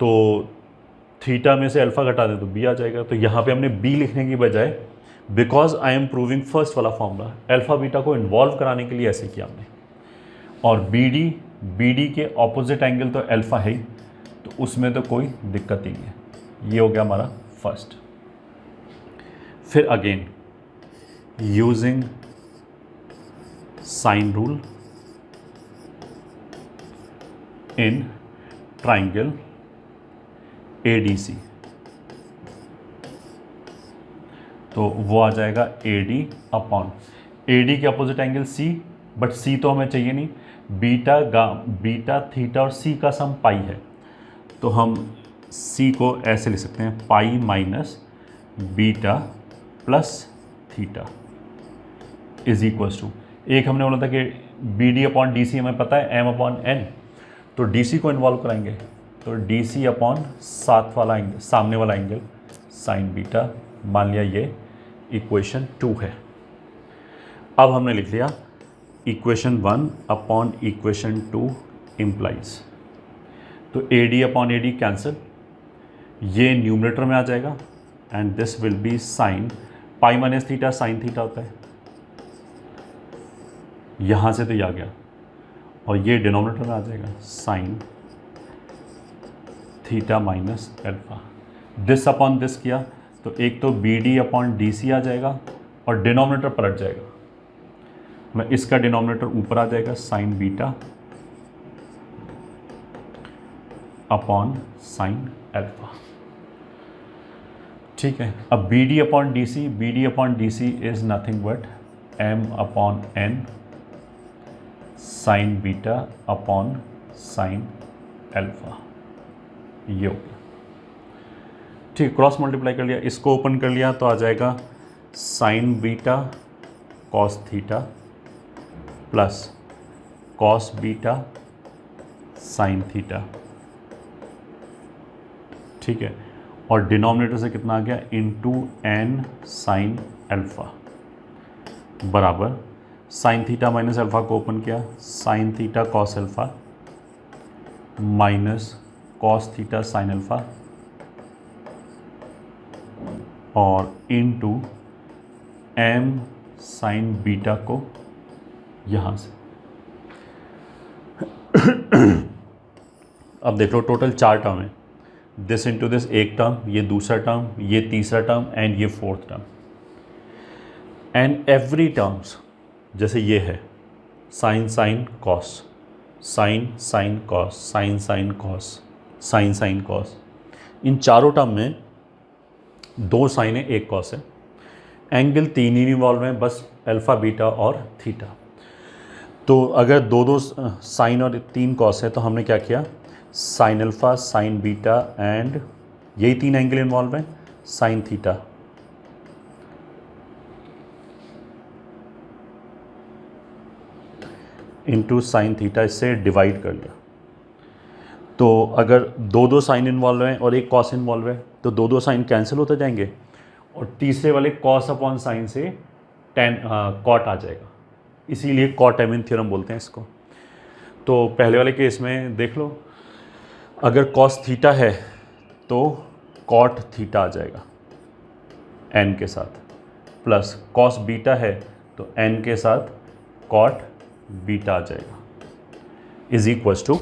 तो थीटा में से अल्फा घटा दें तो बी आ जाएगा। तो यहाँ पे हमने बी लिखने की बजाय, because I am proving first वाला फॉर्मूला, अल्फा बीटा को इन्वॉल्व कराने के लिए ऐसे किया हमने। और बी डी के ऑपोजिट एंगल तो अल्फा है ही, तो उसमें तो कोई दिक्कत ही नहीं है। ये हो गया हमारा फर्स्ट। फिर again using sine rule in triangle ADC, तो वो आ जाएगा AD अपॉन AD के opposite angle C, but C तो हमें चाहिए नहीं, बीटा थीटा और C का सम पाई है, तो हम C को ऐसे लिख सकते हैं, pi minus beta plus theta is equals to, एक हमने बोला था कि BD अपॉन DC हमें पता है M अपॉन N, तो DC को इन्वॉल्व कराएंगे, तो DC अपॉन साथ वाला एंगल, सामने वाला एंगल साइन बीटा, मान लिया ये इक्वेशन 2 है। अब हमने लिख लिया इक्वेशन 1 अपॉन इक्वेशन 2 इम्प्लाइज, तो AD अपॉन AD कैंसिल, ये न्यूमरेटर में आ जाएगा, and this will be sine pi minus theta, sine theta होता है, यहाँ से तो ये आ गया, और ये डिनोमिनेटर में आ जाएगा sine theta minus alpha. This upon this किया तो एक तो BD अपॉन DC आ जाएगा और डिनोमिनेटर पलट जाएगा, मैं इसका डिनोमिनेटर ऊपर आ जाएगा, sign beta upon sine alpha. ठीक है, अब BD upon DC is nothing but M upon N sign beta upon sine alpha, ये हो गया। ठीक, क्रॉस मल्टीप्लाई कर लिया, इसको ओपन कर लिया तो आ जाएगा sign beta cos theta plus cos beta sine theta. ठीक है, और डिनोमिनेटर से कितना आ गया, इनटू N साइन अल्फा बराबर साइन थीटा माइनस अल्फा को ओपन किया, sine theta cos alpha minus cos theta sine alpha, और इनटू M साइन बीटा को यहाँ से। अब देख लो टोटल 4 टर्म है, दिस इंटू दिस एक टर्म, ये दूसरा टर्म, ये तीसरा टर्म, एंड ये fourth term, and every terms जैसे ये है sine sine cos, sine sine cos, sine sine cos, sine sine cos, इन चारों टर्म में 2 साइन है 1 कॉस है, एंगल 3 ही इन्वॉल्व हैं, बस अल्फा बीटा और थीटा। तो अगर 2 साइन और 3 कॉस है तो हमने क्या किया, sine alpha sign beta and यही 3 एंगल इन्वॉल्व हैं, sine theta into sine theta, इससे डिवाइड कर लिया। तो अगर 2 साइन इन्वॉल्व हैं और 1 कॉस इन्वॉल्व है तो 2 साइन कैंसिल होते जाएंगे, और तीसरे वाले कॉस अपॉन साइन से कॉट आ जाएगा, इसीलिए कॉट एमिन थ्योरम बोलते हैं इसको। तो पहले वाले केस में देख लो, अगर कॉस थीटा है तो कॉट थीटा आ जाएगा n के साथ, प्लस कॉस बीटा है तो n के साथ कॉट बीटा आ जाएगा, इज इक्वल्स टू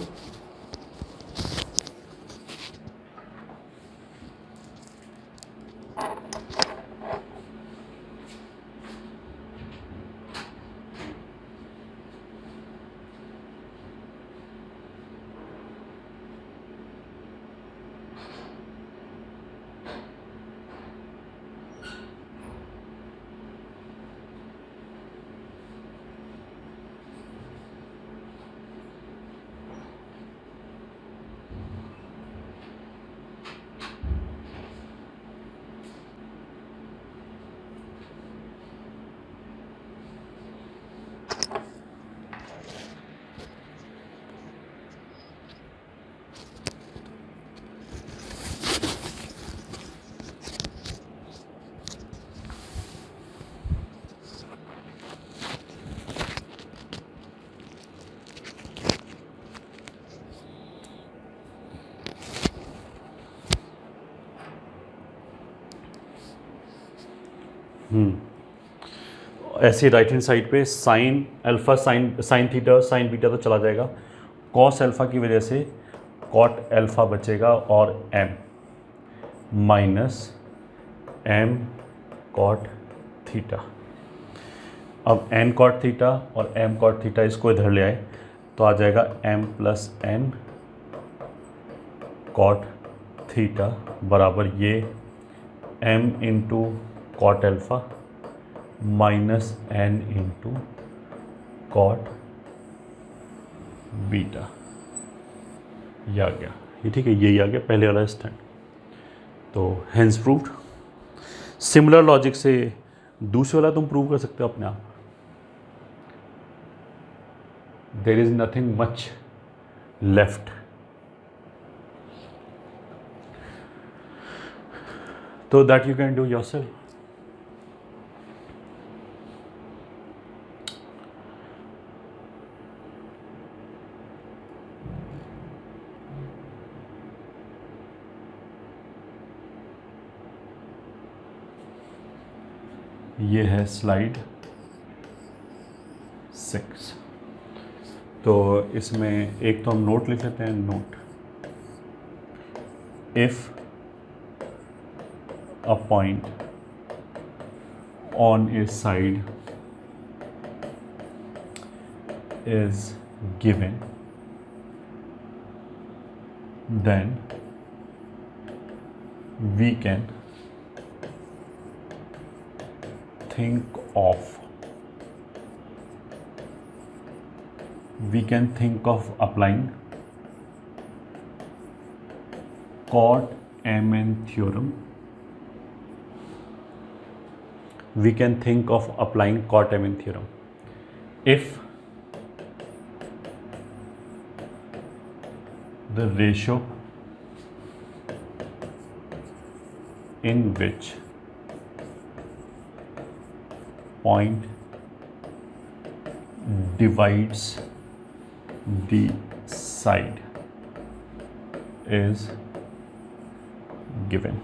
ऐसे राइट हैंड साइड पे sine alpha sine theta sine beta तो चला जाएगा, कॉस अल्फा की वजह से कॉट अल्फा बचेगा और m minus m cot theta. अब n कॉट थीटा और m कॉट थीटा इसको इधर ले आए तो आ जाएगा m plus n cot theta बराबर ये m into cot alpha minus n into cot beta. ये आ गया, ये ठीक है, यही आ गया पहले वाला स्टैंड। तो हेंस प्रूव्ड। सिमिलर लॉजिक से दूसरे वाला तुम प्रूव कर सकते हो अपने आप। There is nothing much left. तो that you can do yourself. ये है स्लाइड 6। तो इसमें एक तो हम नोट लिख लेते हैं। Note, if a point on A side is given then we can think of applying Cauchy-Riemann theorem. We can think of applying Cauchy-Riemann theorem if the ratio in which point divides the side is given.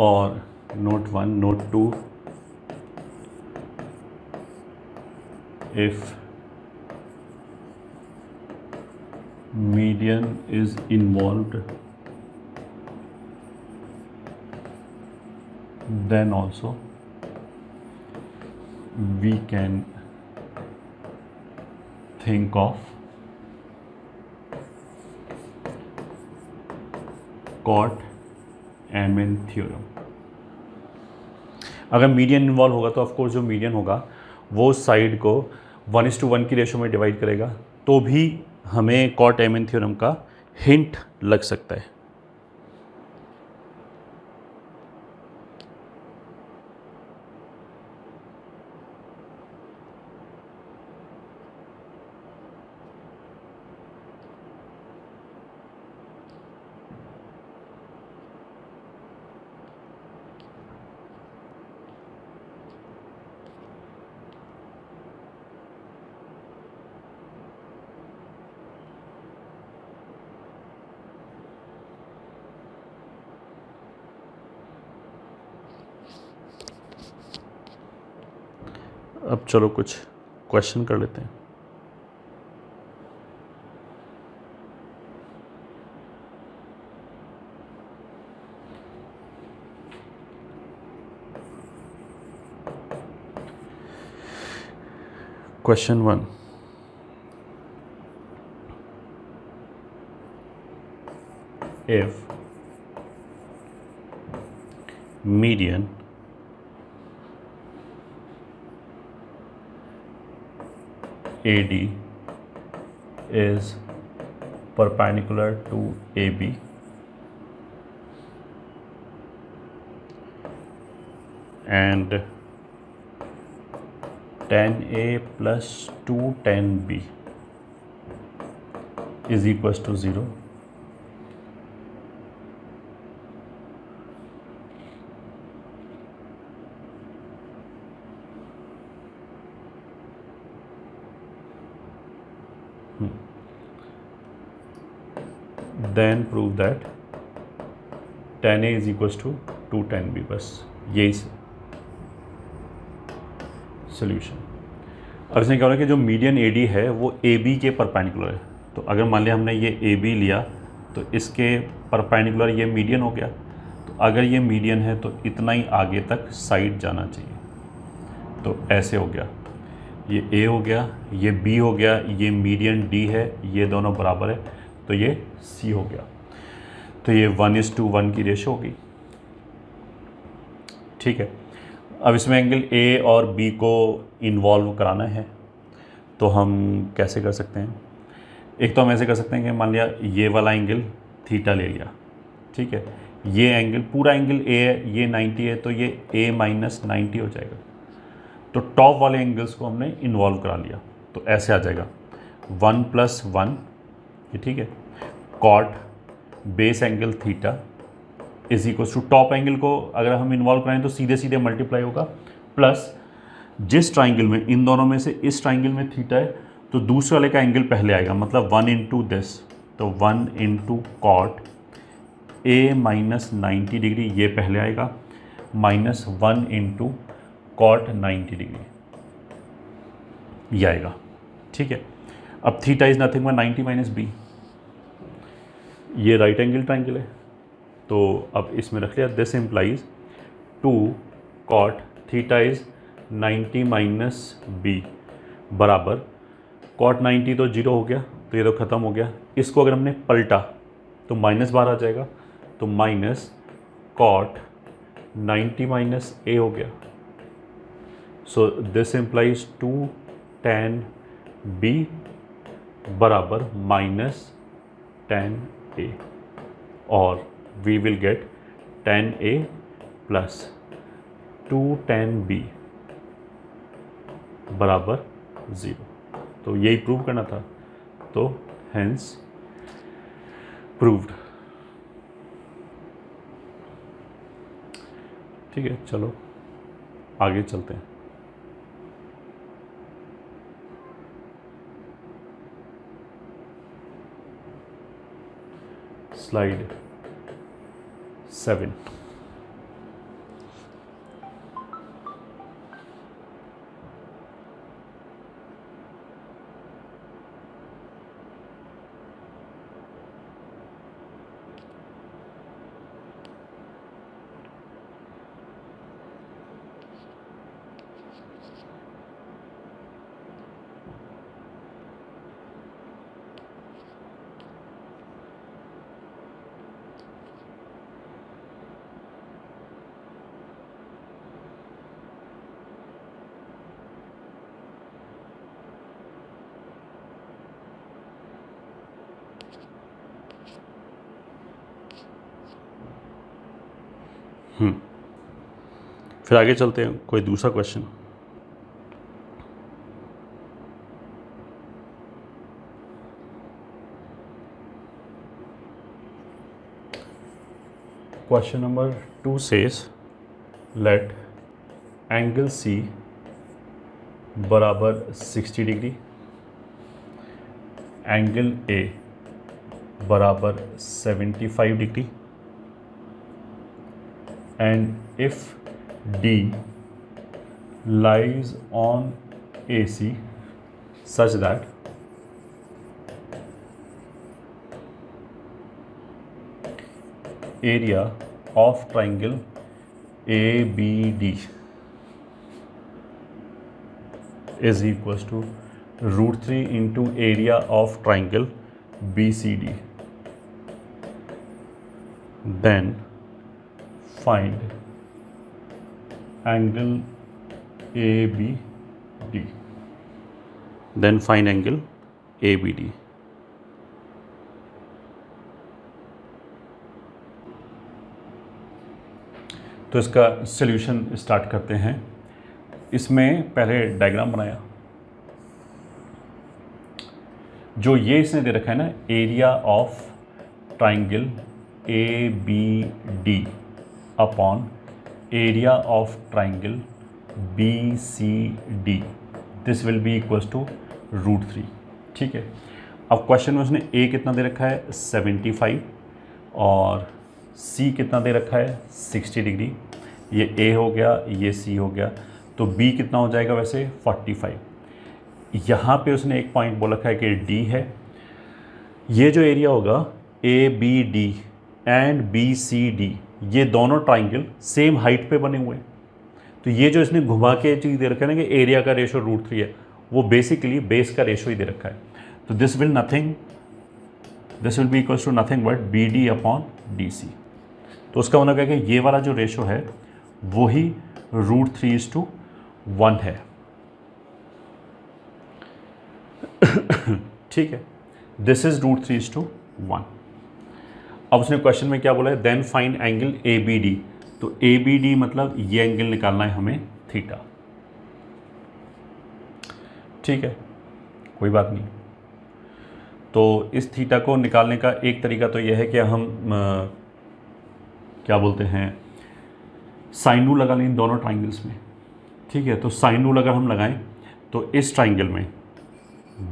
और note 1, note 2, if median is involved, then also we can think of Cauchy-Riemann theorem. अगर मीडियन इन्वॉल्व होगा तो ऑफकोर्स जो मीडियन होगा वो साइड को 1:1 की रेशो में डिवाइड करेगा, तो भी हमें Cauchy-Riemann थ्योरम का हिंट लग सकता है। अब चलो कुछ क्वेश्चन कर लेते हैं। Question 1, if median AD is perpendicular to AB and tan A plus 2 tan B is equals to 0, then prove that tan A is equals to 2 tan B. बस यही सोल्यूशन। अब इसमें क्या हो रहा है कि जो मीडियन AD है वो AB के परपेंडिकुलर है। तो अगर मान लिया हमने ये AB लिया तो इसके परपेंडिकुलर ये मीडियन हो गया। तो अगर ये मीडियन है तो इतना ही आगे तक साइड जाना चाहिए। तो ऐसे हो गया, ये A हो गया, ये B हो गया, ये मीडियन D है, ये दोनों बराबर है, तो ये C हो गया। तो ये 1:1 की रेशो होगी। ठीक है, अब इसमें एंगल A और B को इन्वॉल्व कराना है तो हम कैसे कर सकते हैं? एक तो हम ऐसे कर सकते हैं कि मान लिया ये वाला एंगल थीटा ले लिया, ठीक है, ये एंगल पूरा एंगल A है, ये 90 है, तो ये A माइनस 90 हो जाएगा। तो टॉप वाले एंगल्स को हमने इन्वॉल्व करा लिया, तो ऐसे आ जाएगा 1 + 1, ये ठीक है, cot base angle theta is equal to top angle को अगर हम इन्वॉल्व कराएं तो सीधे सीधे मल्टीप्लाई होगा, प्लस जिस ट्राइंगल में इन दोनों में से इस ट्राइंगल में थीटा है तो दूसरे वाले का एंगल पहले आएगा, मतलब 1 इंटू दिस, तो 1 into cot A minus 90 degree ये पहले आएगा, माइनस 1 इंटू कॉट 90 डिग्री ये आएगा। ठीक है, अब theta is nothing but 90 minus B, ये राइट एंगल ट्राइंगल है, तो अब इसमें रख लिया this implies 2 cot theta is 90 minus B बराबर कॉट 90 तो 0 हो गया, तो ये तो ख़त्म हो गया। इसको अगर हमने पलटा तो -12 आ जाएगा, तो माइनस कॉट 90 माइनस ए हो गया। So this implies 2 tan B बराबर माइनस tan ए, और we will get tan A plus 2 tan B बराबर 0। तो यही प्रूव करना था, तो hence proved। ठीक है, चलो आगे चलते हैं। स्लाइड 7। फिर आगे चलते हैं, कोई दूसरा question. Question number 2 says let angle C बराबर 60 डिग्री, एंगल A बराबर 75 degree, and if D lies on AC such that area of triangle ABD is equals to √3 into area of triangle BCD. Then find angle ABD. Then find angle ABD. तो इसका सॉल्यूशन स्टार्ट करते हैं। इसमें पहले डायग्राम बनाया। जो ये इसने दे रखा है ना, area of triangle ABD upon area of triangle BCD, this will be equals to √3। ठीक है, अब क्वेश्चन में उसने A कितना दे रखा है 75 और C कितना दे रखा है 60 डिग्री। ये A हो गया, ये C हो गया, तो B कितना हो जाएगा वैसे 45। यहाँ पे उसने एक पॉइंट बोल रखा है कि D है। ये जो एरिया होगा ABD एंड BCD, ये दोनों ट्राइंगल सेम हाइट पे बने हुए हैं। तो ये जो इसने घुमा के चीज़ दे रखा है ना कि एरिया का रेशो √3 है, वो बेसिकली बेस का रेशो ही दे रखा है। तो this will be equals to nothing but BD upon DC। तो उसका मतलब है कि ये वाला जो रेशो है वो ही √3:1 है। ठीक है, दिस इज √3:1। अब उसने क्वेश्चन में क्या बोला है, देन फाइंड एंगल ABD। तो ABD मतलब ये एंगल निकालना है हमें थीटा। ठीक है, कोई बात नहीं। तो इस थीटा को निकालने का एक तरीका तो यह है कि हम क्या बोलते हैं, साइन रूल लगा लें इन दोनों ट्राइंगल्स में। ठीक है, तो साइन रूल अगर हम लगाएं तो इस ट्राइंगल में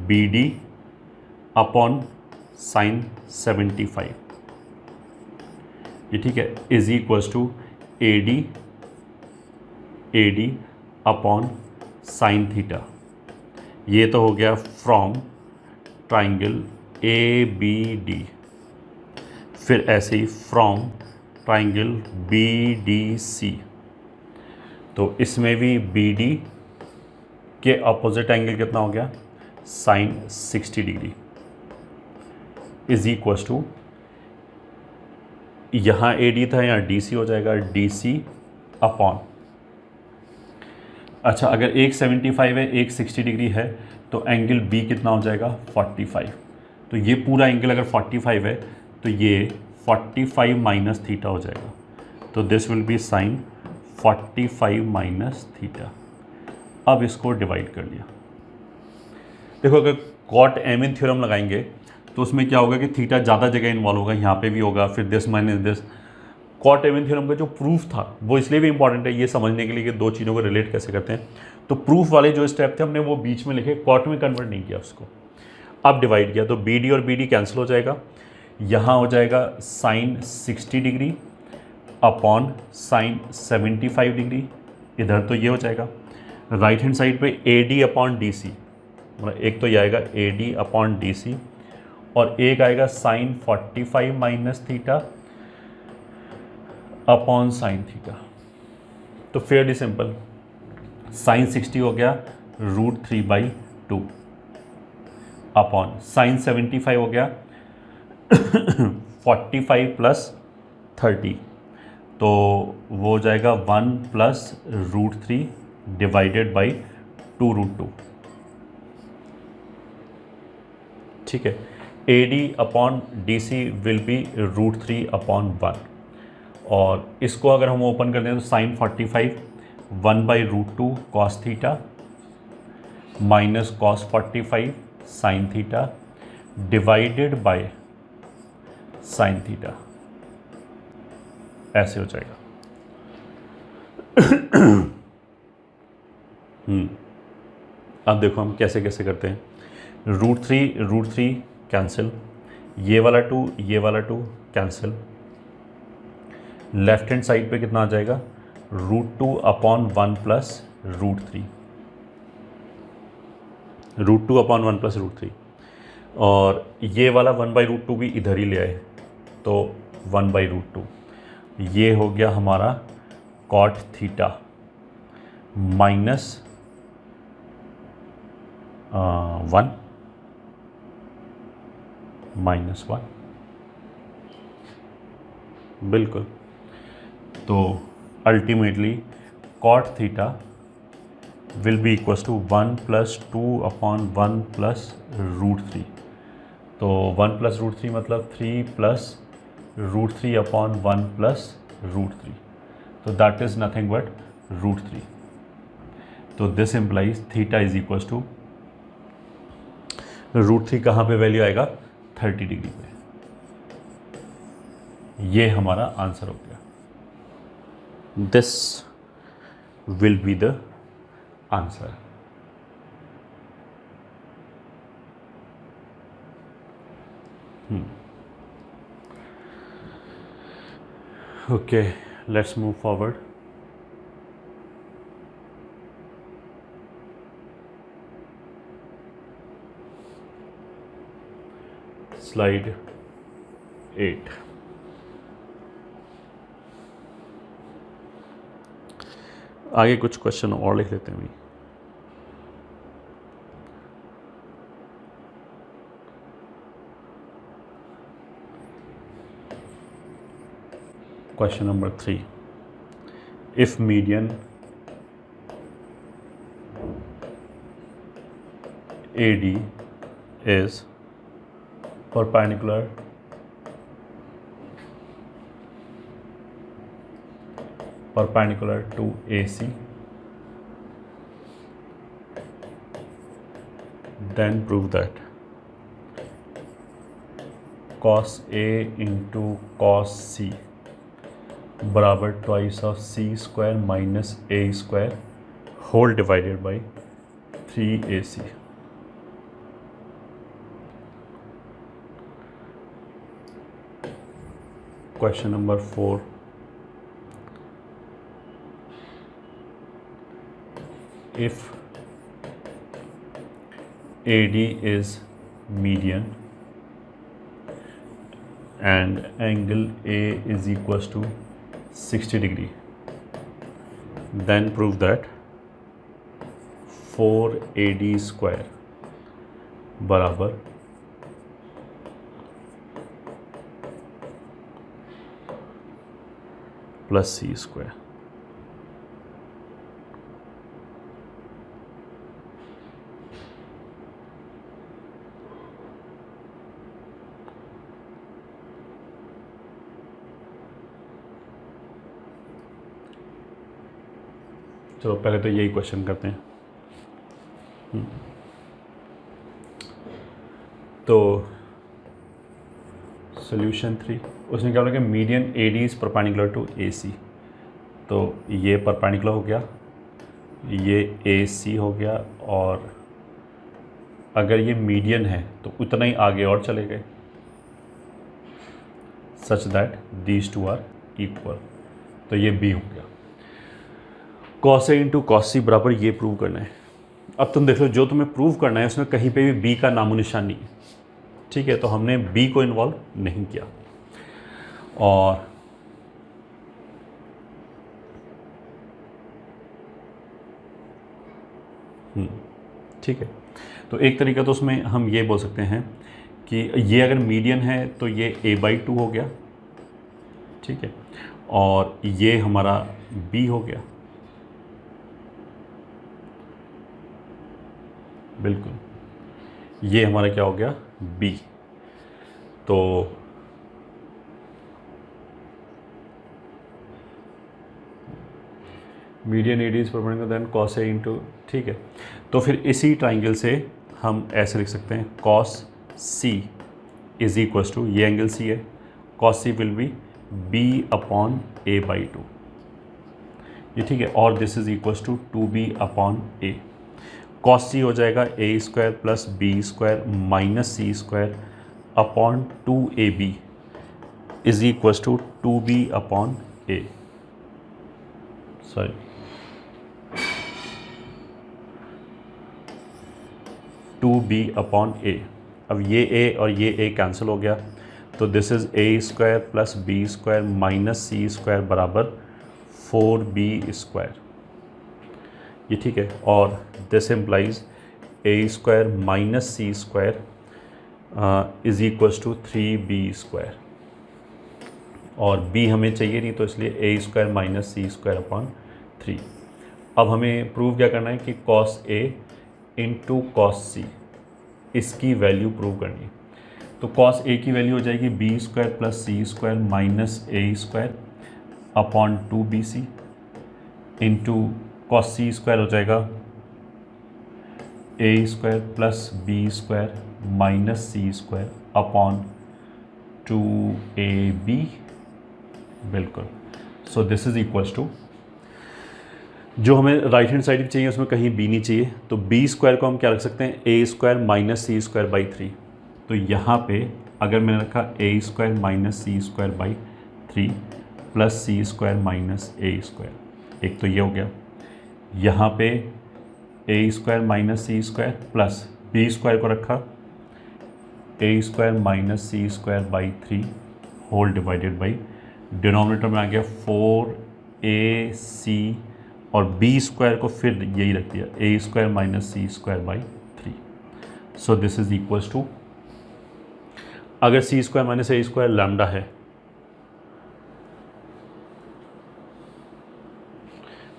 BD अपॉन साइन 75, ये ठीक है, is equals to AD upon sine theta. ये तो हो गया फ्रॉम ट्राइंगल ABD। फिर ऐसे ही फ्रॉम ट्राइंगल BDC। तो इसमें भी BD के अपोजिट एंगल कितना हो गया sine 60 degree is equals to, यहाँ AD था, यहाँ DC हो जाएगा DC अपॉन, अच्छा अगर एक 75 है एक 60 डिग्री है तो एंगल B कितना हो जाएगा 45। तो ये पूरा एंगल अगर 45 है तो ये 45 माइनस थीटा हो जाएगा। तो this will be sine 45 minus theta. अब इसको डिवाइड कर लिया। देखो अगर कॉट एमिन थ्योरम लगाएंगे तो उसमें क्या होगा कि थीटा ज़्यादा जगह इन्वॉल्व होगा, यहाँ पे भी होगा, फिर this minus this. Cot M N theorem का जो प्रूफ था वो इसलिए भी इंपॉर्टेंट है ये समझने के लिए कि दो चीज़ों को रिलेट कैसे करते हैं। तो प्रूफ वाले जो स्टेप थे हमने वो बीच में लिखे, कॉट में कन्वर्ट नहीं किया उसको। अब डिवाइड किया तो BD और BD कैंसिल हो जाएगा, यहाँ हो जाएगा sine 60 degree upon sine 75 degree, इधर तो ये हो जाएगा। राइट हैंड साइड पे AD अपॉन DC, मतलब एक तो ये आएगा AD अपॉन DC और एक आएगा sine 45 minus theta upon sine theta. तो फेयरली सिंपल, साइन 60 हो गया √3/2 अपॉन साइन 75 हो गया 45 प्लस 30, तो वो हो जाएगा 1 प्लस √3 डिवाइडेड बाई 2√2। ठीक है, AD upon DC will be √3/1 और इसको अगर हम ओपन कर दें तो sine 45 1/√2 cos theta minus cos 45 sine theta divided by sine theta, ऐसे हो जाएगा। अब देखो हम कैसे कैसे करते हैं। √3 कैंसिल, ये वाला 2 कैंसिल, लेफ्ट हैंड साइड पे कितना आ जाएगा √2 अपॉन 1 प्लस √3, √2 अपॉन 1 प्लस √3 और ये वाला 1/√2 भी इधर ही ले आए तो 1/√2। ये हो गया हमारा कॉट थीटा माइनस 1 -1, बिल्कुल। तो ultimately cot theta will be equals to 1 + 2/1 + √3। तो 1 + √3 मतलब 3 + √3/1 + √3, तो दैट इज़ नथिंग बट √3। तो this implies theta is equals to √3 कहाँ पे वैल्यू आएगा, 30 डिग्री पे। ये हमारा आंसर हो गया। This will be the answer. Okay, let's move forward. Slide 8। आगे कुछ क्वेश्चन और लिख लेते हैं भी। Question number 3. If median AD is perpendicular to AC, then prove that cos A into cos C बराबर twice of C² minus A² whole divided by 3AC। Question number 4। if AD is median and angle A is equals to 60 degree, then prove that 4AD² बराबर प्लस C²। चलो पहले तो यही क्वेश्चन करते हैं। तो सॉल्यूशन 3, उसने क्या बोला कि median AD is perpendicular to AC। तो ये परपेंडिकुलर हो गया, ये AC हो गया, और अगर ये मीडियन है तो उतना ही आगे और चले गए, such that these two are equal. तो ये B हो गया। cos A into cos C बराबर ये प्रूव करना है। अब तुम देख लो, जो तुम्हें प्रूव करना है उसमें कहीं पे भी B का नामो निशान नहीं है, ठीक है। तो हमने B को इन्वॉल्व नहीं किया। और ठीक है, तो एक तरीका तो उसमें हम ये बोल सकते हैं कि ये अगर मीडियन है तो ये A/2 हो गया, ठीक है, और ये हमारा B हो गया, बिल्कुल। ये हमारा क्या हो गया, B। तो median AD is perpendicular then cos A into, ठीक है। तो फिर इसी ट्राइंगल से हम ऐसे लिख सकते हैं cos C is equals to, ये एंगल C है, cos C will be B/A/2, ये ठीक है, और this is equals to 2B/A। cos C हो जाएगा A² plus B² minus C² upon 2AB is equals to 2B/A, sorry 2B/A। अब ये A और ये A कैंसिल हो गया, तो this is A² plus B² minus C² बराबर 4B², ये ठीक है। और this implies A square minus C square is equals to 3b square, और b हमें चाहिए नहीं तो इसलिए A square minus C square upon 3। अब हमें प्रूव क्या करना है कि cos A into cos C, इसकी वैल्यू प्रूव करनी है। तो कॉस ए की वैल्यू हो जाएगी B square plus C square minus A square upon 2bc, into cos C square हो जाएगा A square plus B square minus C square upon 2ab, बिल्कुल। So this is equals to, जो हमें राइट हैंड साइड चाहिए उसमें कहीं बी नहीं चाहिए, तो बी स्क्वायर को हम क्या रख सकते हैं, A square minus C square by 3। तो यहाँ पे अगर मैंने रखा A square minus C square by 3 plus C square minus A square, एक तो ये हो गया। यहाँ पे A square minus C square plus B square को रखा A square minus C square by 3 whole divided by, denominator में आ गया 4ac और बी स्क्वायर को फिर यही रख दिया A square minus C square by 3। So this is equals to, अगर C square minus A square lambda है,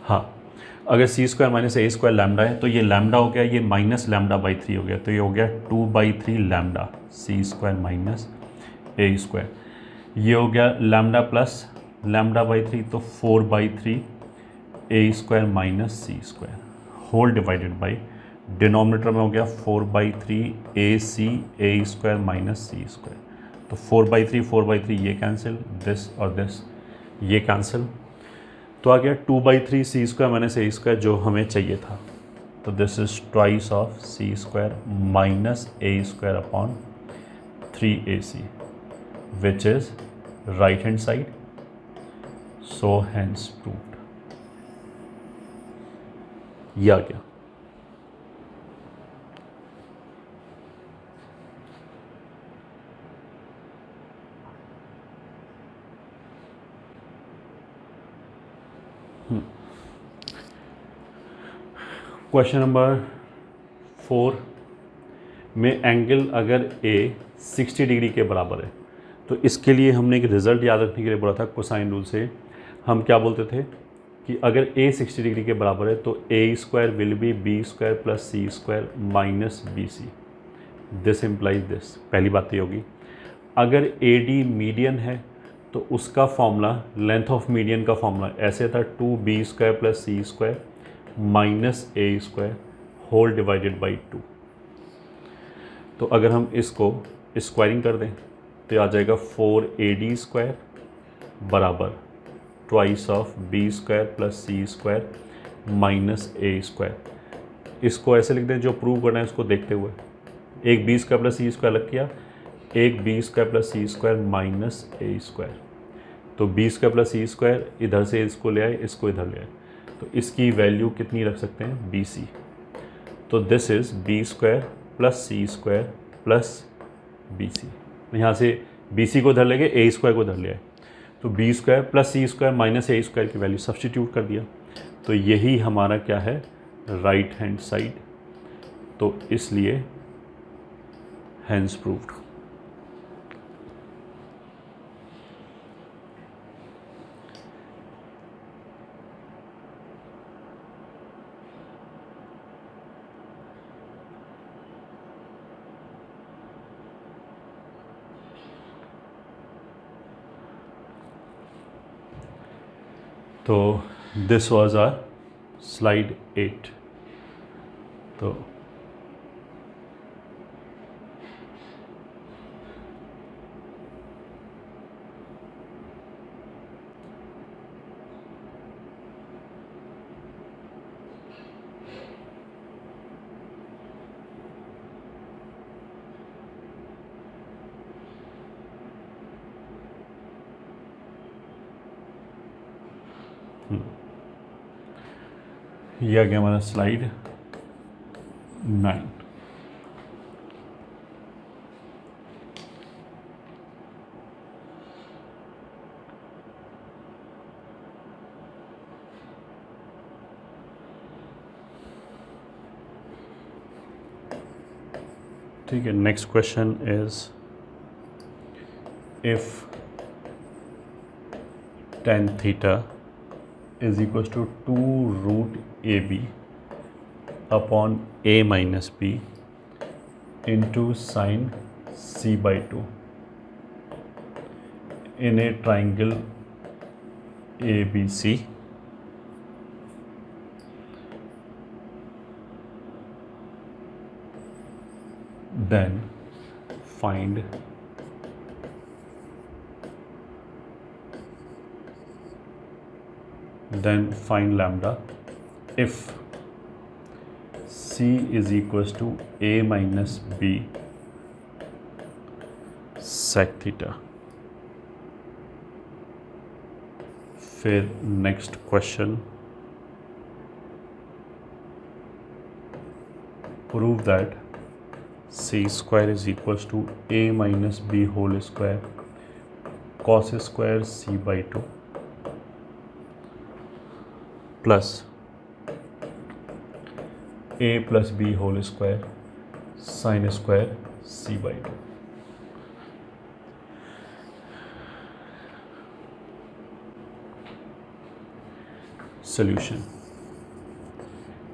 हाँ अगर C square minus A square lambda है तो ये लैम्डा हो गया, ये माइनस लैम्डा बाई 3 हो गया, तो ये हो गया 2/3 lambda C square minus A square. ये हो गया लैम्डा प्लस लैम्डा बाई 3, तो 4/3 A square minus C square whole divided by, denominator में हो गया 4/3 A C A square minus C square. तो 4/3 ये कैंसिल, दिस और दिस ये कैंसिल, तो आ गया 2/3 C square minus A square जो हमें चाहिए था। तो this is twice of C square minus A square upon 3ac, which is right hand side. So hence proved, ये आ गया। क्वेश्चन नंबर 4 में एंगल अगर ए 60 डिग्री के बराबर है, तो इसके लिए हमने एक रिज़ल्ट याद रखने के लिए बोला था कोसाइन रूल से। हम क्या बोलते थे कि अगर ए 60 डिग्री के बराबर है तो A square will be B square plus C square minus B C, this implies this. पहली बात ये होगी। अगर ए डी मीडियन है तो उसका फॉर्मूला, लेंथ ऑफ मीडियन का फॉर्मूला ऐसे था 2b square plus C square minus A square whole divided by 2। तो अगर हम इसको स्क्वायरिंग कर दें तो आ जाएगा 4ad स्क्वायर बराबर twice of B square plus C square minus A square. इसको ऐसे लिख दें, जो प्रूव करना है उसको देखते हुए, एक B square plus C square अलग किया, एक B square plus C square minus A square. तो B square plus C square इधर से इसको ले आए, इसको इधर ले आए, तो इसकी वैल्यू कितनी रख सकते हैं, बी सी। तो this is B square plus C square plus B C. यहाँ से बी सी को इधर ले गए, ए स्क्वायर को इधर ले आए, तो B square plus C square minus A square की वैल्यू सब्स्टिट्यूट कर दिया। तो यही हमारा क्या है, राइट हैंड साइड। तो इसलिए हैंस प्रूव्ड। तो दिस वाज आवर स्लाइड 8। तो ये आ गया हमारा स्लाइड 9। ठीक है, next question is if tan theta is equal to 2√AB upon A minus B into sine C/2 in a triangle ABC, then find lambda if C is equals to A minus B sec theta. फिर next question, prove that C square is equals to A minus B whole square cos square C/2 plus A plus B whole square sine square C/2। Solution.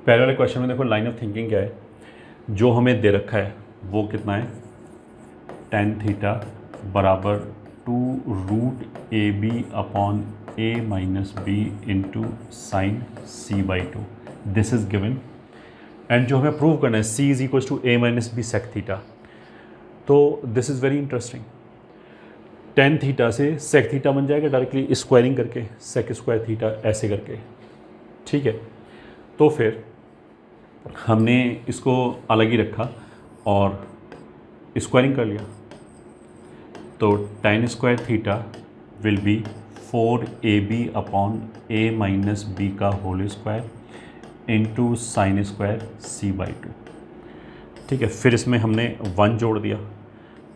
पहले वाले क्वेश्चन में देखो लाइन ऑफ थिंकिंग क्या है, जो हमें दे रखा है वो कितना है, tan थीटा बराबर 2√AB upon A minus B into sine C/2, this is given. And जो हमें प्रूव करना है C is equal to A minus B sec theta, तो this is very interesting. tan theta से सेक थीटा बन जाएगा डायरेक्टली स्क्वायरिंग करके, सेक स्क्वायर थीटा ऐसे करके, ठीक है। तो फिर हमने इसको अलग ही रखा और स्क्वायरिंग कर लिया, तो tan square theta will be 4AB upon A minus B का whole square into sine square C/2, ठीक है। फिर इसमें हमने 1 जोड़ दिया,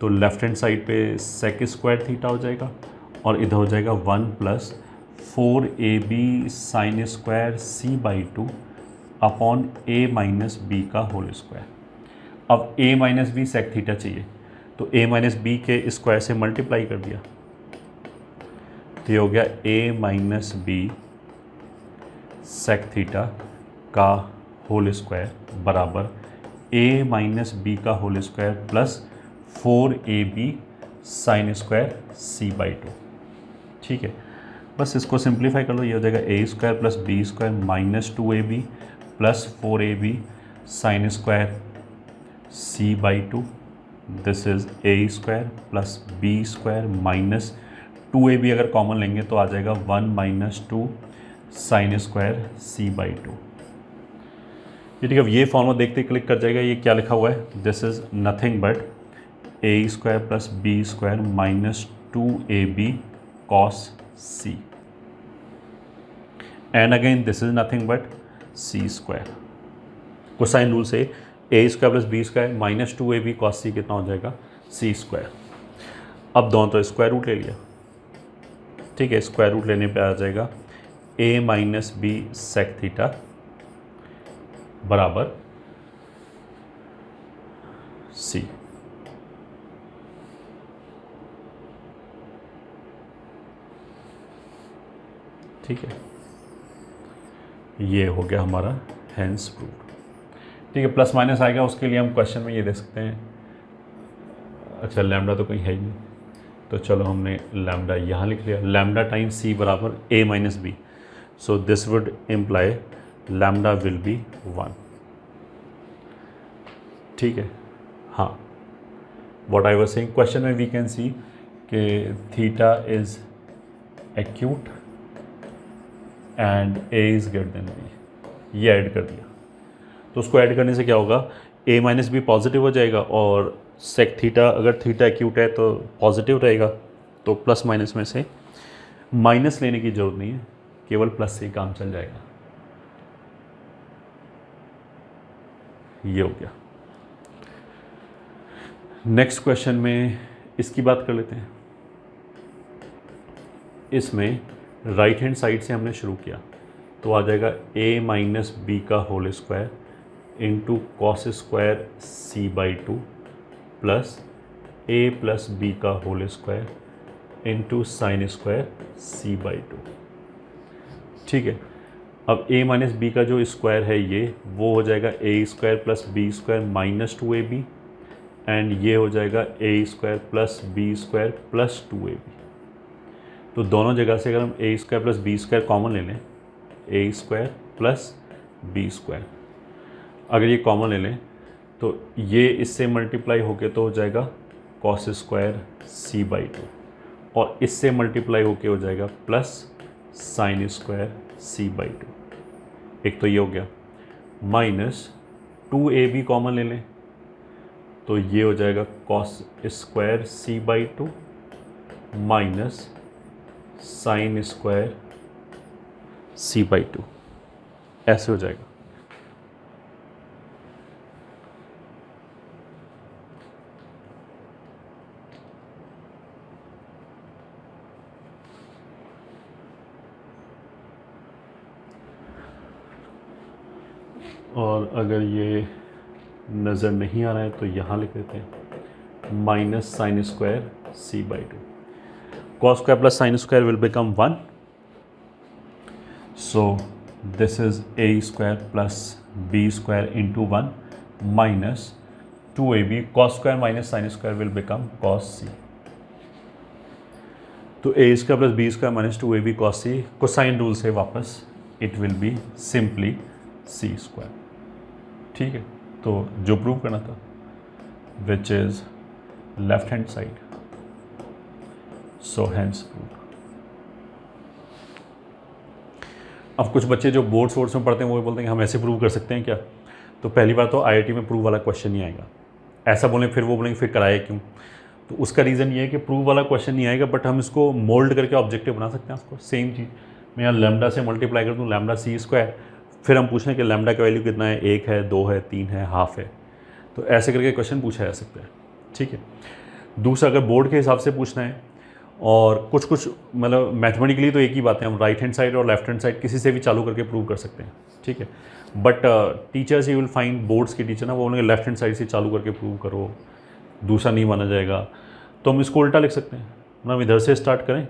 तो लेफ्ट हैंड साइड पे सेक स्क्वायर थीटा हो जाएगा और इधर हो जाएगा 1 plus 4AB sine square C/2 upon A minus B का होल स्क्वायर। अब A minus B sec theta चाहिए, तो A माइनस बी के स्क्वायर से मल्टीप्लाई कर दिया, तो ये हो गया A minus B sec theta का होल स्क्वायर बराबर A माइनस बी का whole square plus 4AB sine square C/2, ठीक है। बस इसको सिंप्लीफाई कर लो, ये हो जाएगा A square plus B square minus 2AB plus 4AB sine square C/2, this is A square plus B square minus 2AB अगर कॉमन लेंगे तो आ जाएगा 1 माइनस 2 साइन स्क्वायर C/2। ये ठीक है, अब ये फॉर्मूला देखते क्लिक कर जाएगा, ये क्या लिखा हुआ है, this is nothing but A square plus B square minus 2AB cos C, and again this is nothing but C square. Cosine rule से A square plus B square minus 2AB cos C कितना हो जाएगा, C स्क्वायर। अब दोनों तो स्क्वायर रूट ले लिया, ठीक है। स्क्वायर रूट लेने पे आ जाएगा A minus B sec theta बराबर C, ठीक है। ये हो गया हमारा हेंस प्रूव, ठीक है। प्लस माइनस आएगा, उसके लिए हम क्वेश्चन में ये देख सकते हैं, अच्छा लैम्डा तो कहीं है ही नहीं, तो चलो हमने लैम्डा यहाँ लिख लिया, लैम्डा टाइम्स C बराबर A minus B, so this would imply lambda will be 1, ठीक है। हाँ, what I was saying, question में वी कैन सी कि theta is acute and A is greater than B, ये ऐड कर दिया, तो उसको ऐड करने से क्या होगा, A माइनस बी पॉजिटिव हो जाएगा और सेक थीटा, अगर थीटा एक्यूट है तो पॉजिटिव रहेगा, तो प्लस माइनस में से माइनस लेने की जरूरत नहीं है, केवल प्लस से ही काम चल जाएगा। ये हो गया। नेक्स्ट क्वेश्चन में इसकी बात कर लेते हैं। इसमें राइट हैंड साइड से हमने शुरू किया, तो आ जाएगा A माइनस बी का whole square into cos square C/2 plus A plus B का whole square into sine square C by two. ठीक है, अब a माइनस बी का जो स्क्वायर है ये वो हो जाएगा A square plus B square minus 2ab and ये हो जाएगा A square plus B square plus 2ab। तो दोनों जगह से अगर हम A square plus B square common ले लें, A square plus B square अगर ये कॉमन ले लें तो ये इससे मल्टीप्लाई होके तो हो जाएगा cos square C by two और इससे मल्टीप्लाई होके हो जाएगा plus sine square C by two. एक तो ये हो गया, माइनस 2ab कॉमन ले लें तो ये हो जाएगा cos square C by two minus sine square C by two, ऐसे हो जाएगा। और अगर ये नज़र नहीं आ रहा है तो यहाँ लिख देते हैं minus sine square C by two. Cos square plus sine square will become 1, so this is A square plus B square into 1 minus 2ab। Cos square minus sine square will become cos C. तो A square plus B square minus 2ab cos C, cosine rule से वापस it will be simply C square. ठीक है, तो जो प्रूव करना था which is left hand side, so hence prove. अब कुछ बच्चे जो बोर्ड्स वोर्ड्स में पढ़ते हैं वो बोलते हैं कि हम ऐसे प्रूव कर सकते हैं क्या। तो पहली बार तो आईआईटी में प्रूव वाला क्वेश्चन नहीं आएगा, ऐसा बोलें फिर वो बोलेंगे फिर कराए क्यों। तो उसका रीज़न ये है कि प्रूव वाला क्वेश्चन नहीं आएगा बट हम इसको मोल्ड करके ऑब्जेक्टिव बना सकते हैं। आपको सेम चीज़ मैं यहाँ लैम्डा से मल्टीप्लाई कर दूँ, लैम्डा सी स्क्वायर, फिर हम पूछ रहे हैं कि लैम्डा का वैल्यू कितना है, 1 है, 2 है, 3 है, हाफ है। तो ऐसे करके क्वेश्चन पूछा जा सकता है। ठीक है, दूसरा अगर बोर्ड के हिसाब से पूछना है और कुछ कुछ मतलब मैथमेटिकली तो एक ही बात है, हम राइट हैंड साइड और लेफ्ट हैंड साइड किसी से भी चालू करके प्रूव कर सकते हैं। ठीक है, but teachers you will find, boards के टीचर ना वो बोलेंगे लेफ्ट हैंड साइड से चालू करके प्रूव करो, दूसरा नहीं माना जाएगा। तो हम इसको उल्टा लिख सकते हैं, मतलब इधर से स्टार्ट करें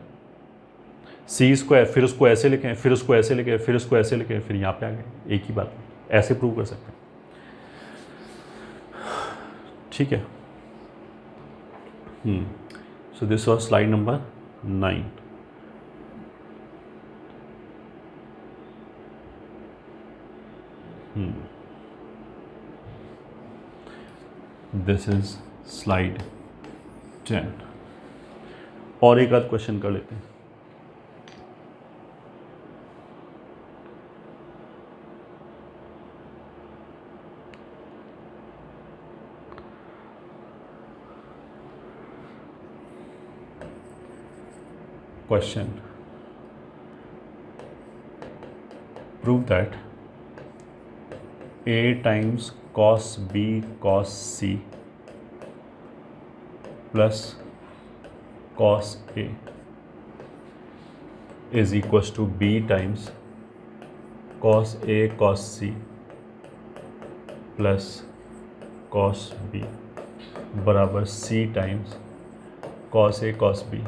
सी स्क्वायर, फिर उसको ऐसे लिखें, फिर उसको ऐसे लिखें, फिर उसको ऐसे लिखें, फिर यहाँ पे आ गए, एक ही बात, ऐसे प्रूव कर सकते हैं। ठीक है, so this was slide number 9। This is slide 10। और एक आध क्वेश्चन कर लेते हैं। Question: prove that a times cos b cos c plus cos a is equals to b times cos a cos c plus cos b बराबर c times cos a cos b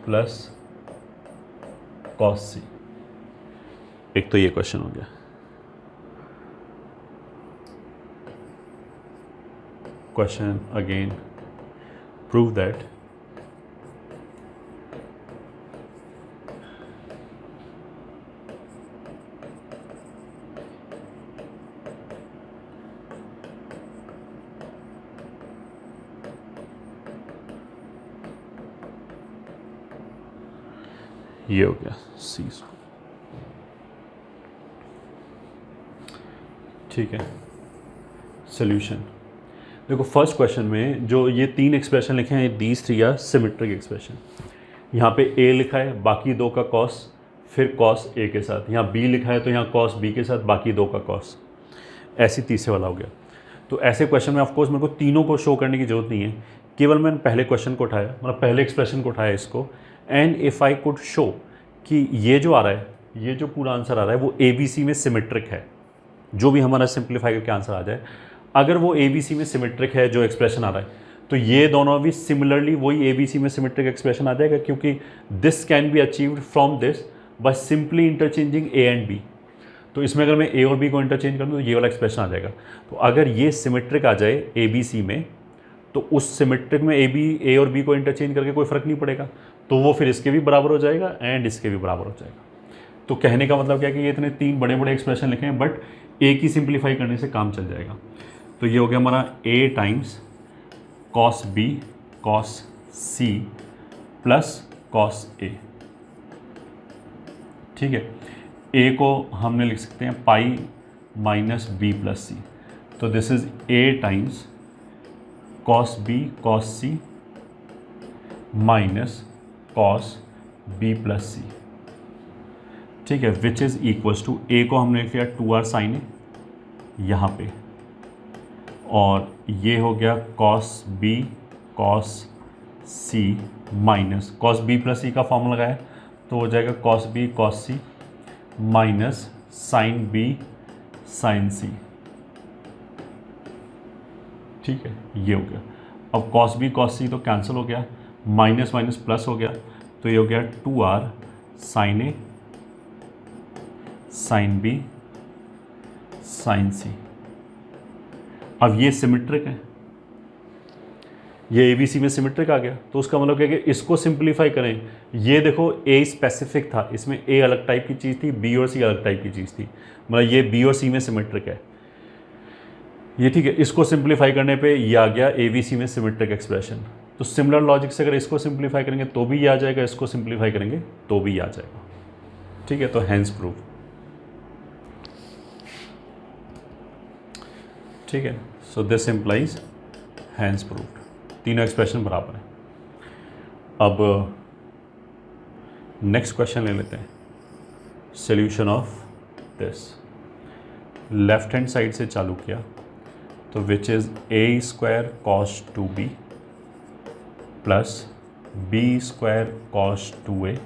plus cos C. एक तो ये क्वेश्चन हो गया। क्वेश्चन अगेन, प्रूव दैट ये हो गया सी। ठीक है, सॉल्यूशन देखो। फर्स्ट क्वेश्चन में जो ये 3 एक्सप्रेशन लिखे हैं, दीज 3 आर सिमेट्रिक एक्सप्रेशन। यहाँ पे a लिखा है, बाकी 2 का कॉस, फिर कॉस a के साथ। यहाँ b लिखा है तो यहाँ कॉस b के साथ, बाकी 2 का कॉस। ऐसे तीसरे वाला हो गया। तो ऐसे क्वेश्चन में ऑफकोर्स मेरे को तीनों को शो करने की जरूरत नहीं है, केवल मैंने पहले क्वेश्चन को उठाया, मतलब पहले एक्सप्रेशन को उठाया इसको, and if I could show कि ये जो आ रहा है, ये जो पूरा आंसर आ रहा है वो ABC में सिमेट्रिक है, जो भी हमारा सिंप्लीफाई करके आंसर आ जाए, अगर वो ए बी सी में सिमेट्रिक है जो एक्सप्रेशन आ रहा है, तो ये दोनों भी सिमिलरली वही ए बी सी में सिमेट्रिक एक्सप्रेशन आ जाएगा, क्योंकि this can be achieved from this by simply interchanging A and B. तो इसमें अगर मैं ए और बी को इंटरचेंज कर दूँ तो ये वाला एक्सप्रेशन आ जाएगा। तो अगर ये सिमेट्रिक आ जाए ए बी सी में, तो उस सिमेट्रिक में ए और बी को इंटरचेंज करके कोई फ़र्क नहीं पड़ेगा, तो वो फिर इसके भी बराबर हो जाएगा एंड इसके भी बराबर हो जाएगा। तो कहने का मतलब क्या है कि ये इतने 3 बड़े बड़े एक्सप्रेशन लिखे हैं, बट एक ही सिंप्लीफाई करने से काम चल जाएगा। तो ये हो गया हमारा a times cos B cos C plus cos A. ठीक है, a को हमने लिख सकते हैं pi minus B plus C. तो this is a times cos B cos C minus cos B plus C. ठीक है, which is equals to a को हमने लिख लिया 2r साइन ए यहाँ पे, और ये हो गया cos B cos C minus cos B plus C का फॉर्म लगाया तो हो जाएगा cos B cos C minus sine B sign सी। ठीक है, ये हो गया। अब कॉस बी कॉस सी तो कैंसिल हो गया, माइनस माइनस प्लस हो गया, तो ये हो गया 2r sign A sine B sign सी। अब ये सिमेट्रिक है, ये ए बी सी में सिमेट्रिक आ गया, तो उसका मतलब क्या है कि इसको सिंप्लीफाई करें। ये देखो ए स्पेसिफिक था, इसमें ए अलग टाइप की चीज़ थी, बी और सी अलग टाइप की चीज़ थी, मतलब ये बी और सी में सिमेट्रिक है ये। ठीक है, इसको सिंप्लीफाई करने पे ये आ गया ए बी सी में सिमेट्रिक एक्सप्रेशन। तो सिमिलर लॉजिक से अगर इसको सिंप्लीफाई करेंगे तो भी ये आ जाएगा, इसको सिंप्लीफाई करेंगे तो भी आ जाएगा। ठीक है, तो हैंस प्रूव। ठीक है, so this implies hence proved. तीनों एक्सप्रेशन बराबर हैं। अब नेक्स्ट क्वेश्चन ले लेते हैं, solution of this. Left hand side से चालू किया तो which is A square cos 2b plus B square cos 2a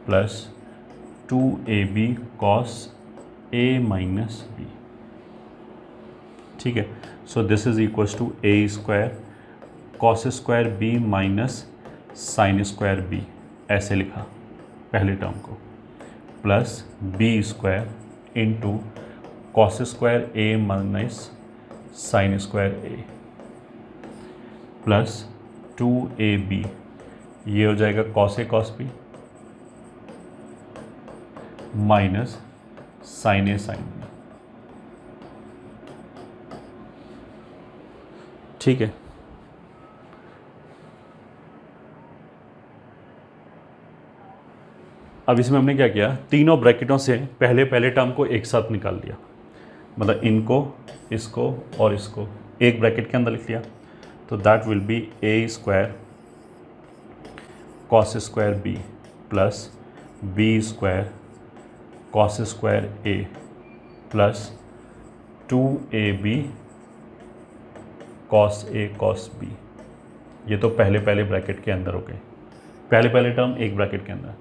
plus 2ab cos a minus B. ठीक है, so this is equals to A square cos square B minus sine square B, ऐसे लिखा पहले टर्म को, plus B square into cos square A minus sine square A plus 2ab, ये हो जाएगा cos A cos B minus sign A sine B. ठीक है, अब इसमें हमने क्या किया, तीनों ब्रैकेटों से पहले टर्म को एक साथ निकाल दिया, मतलब इनको, इसको और इसको एक ब्रैकेट के अंदर लिख लिया। तो that will be A square cos square B plus B square cos square A plus 2ab cos A cos B. ये तो पहले ब्रैकेट के अंदर हो गए, पहले टर्म एक ब्रैकेट के अंदर।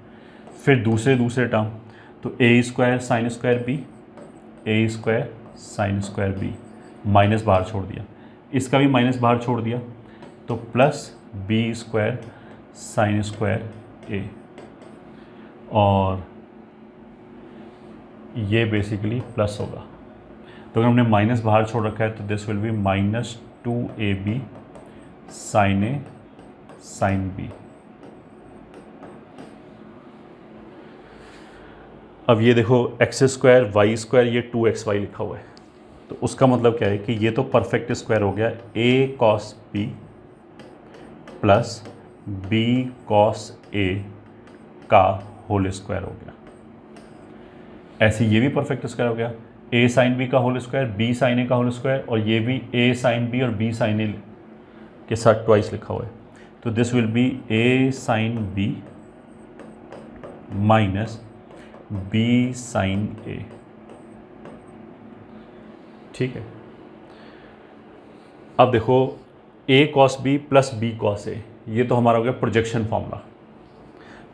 फिर दूसरे टर्म, तो A square sine square B, A square sine square B, minus बाहर छोड़ दिया, इसका भी माइनस बाहर छोड़ दिया, तो plus B square sine square A, और ये बेसिकली प्लस होगा। तो अगर हमने माइनस बाहर छोड़ रखा है तो this will be minus 2ab sine A sine B. अब ये देखो एक्स स्क्वायर वाई स्क्वायर, ये 2xy लिखा हुआ है, तो उसका मतलब क्या है कि ये तो परफेक्ट स्क्वायर हो गया, a cos B plus B cos A का होल स्क्वायर हो गया। ऐसे ये भी परफेक्ट स्क्वायर हो गया, a साइन बी का whole square, b sine A का होल स्क्वायर, और ये भी a साइन बी और b साइन ए के साथ ट्वाइस लिखा हुआ है। तो this will be a sine B minus B sine A. ठीक है, अब देखो a cos B plus B cos A, ये तो हमारा हो गया प्रोजेक्शन फॉर्मूला,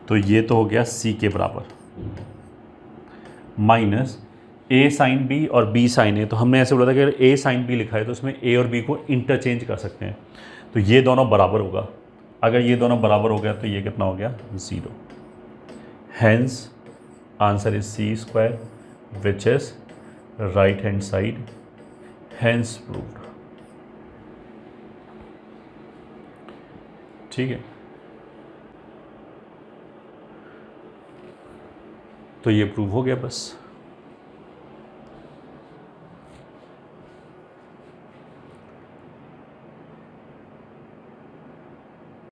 तो ये तो हो गया c के बराबर, माइनस ए साइन बी और बी साइन ए, तो हमने ऐसे बोला था कि अगर ए साइन बी लिखा है तो इसमें ए और बी को इंटरचेंज कर सकते हैं, तो ये दोनों बराबर होगा। अगर ये दोनों बराबर हो गया तो ये कितना हो गया, 0। Hence answer is C square which is right hand side, hence proved. ठीक है, तो ये प्रूव हो गया बस।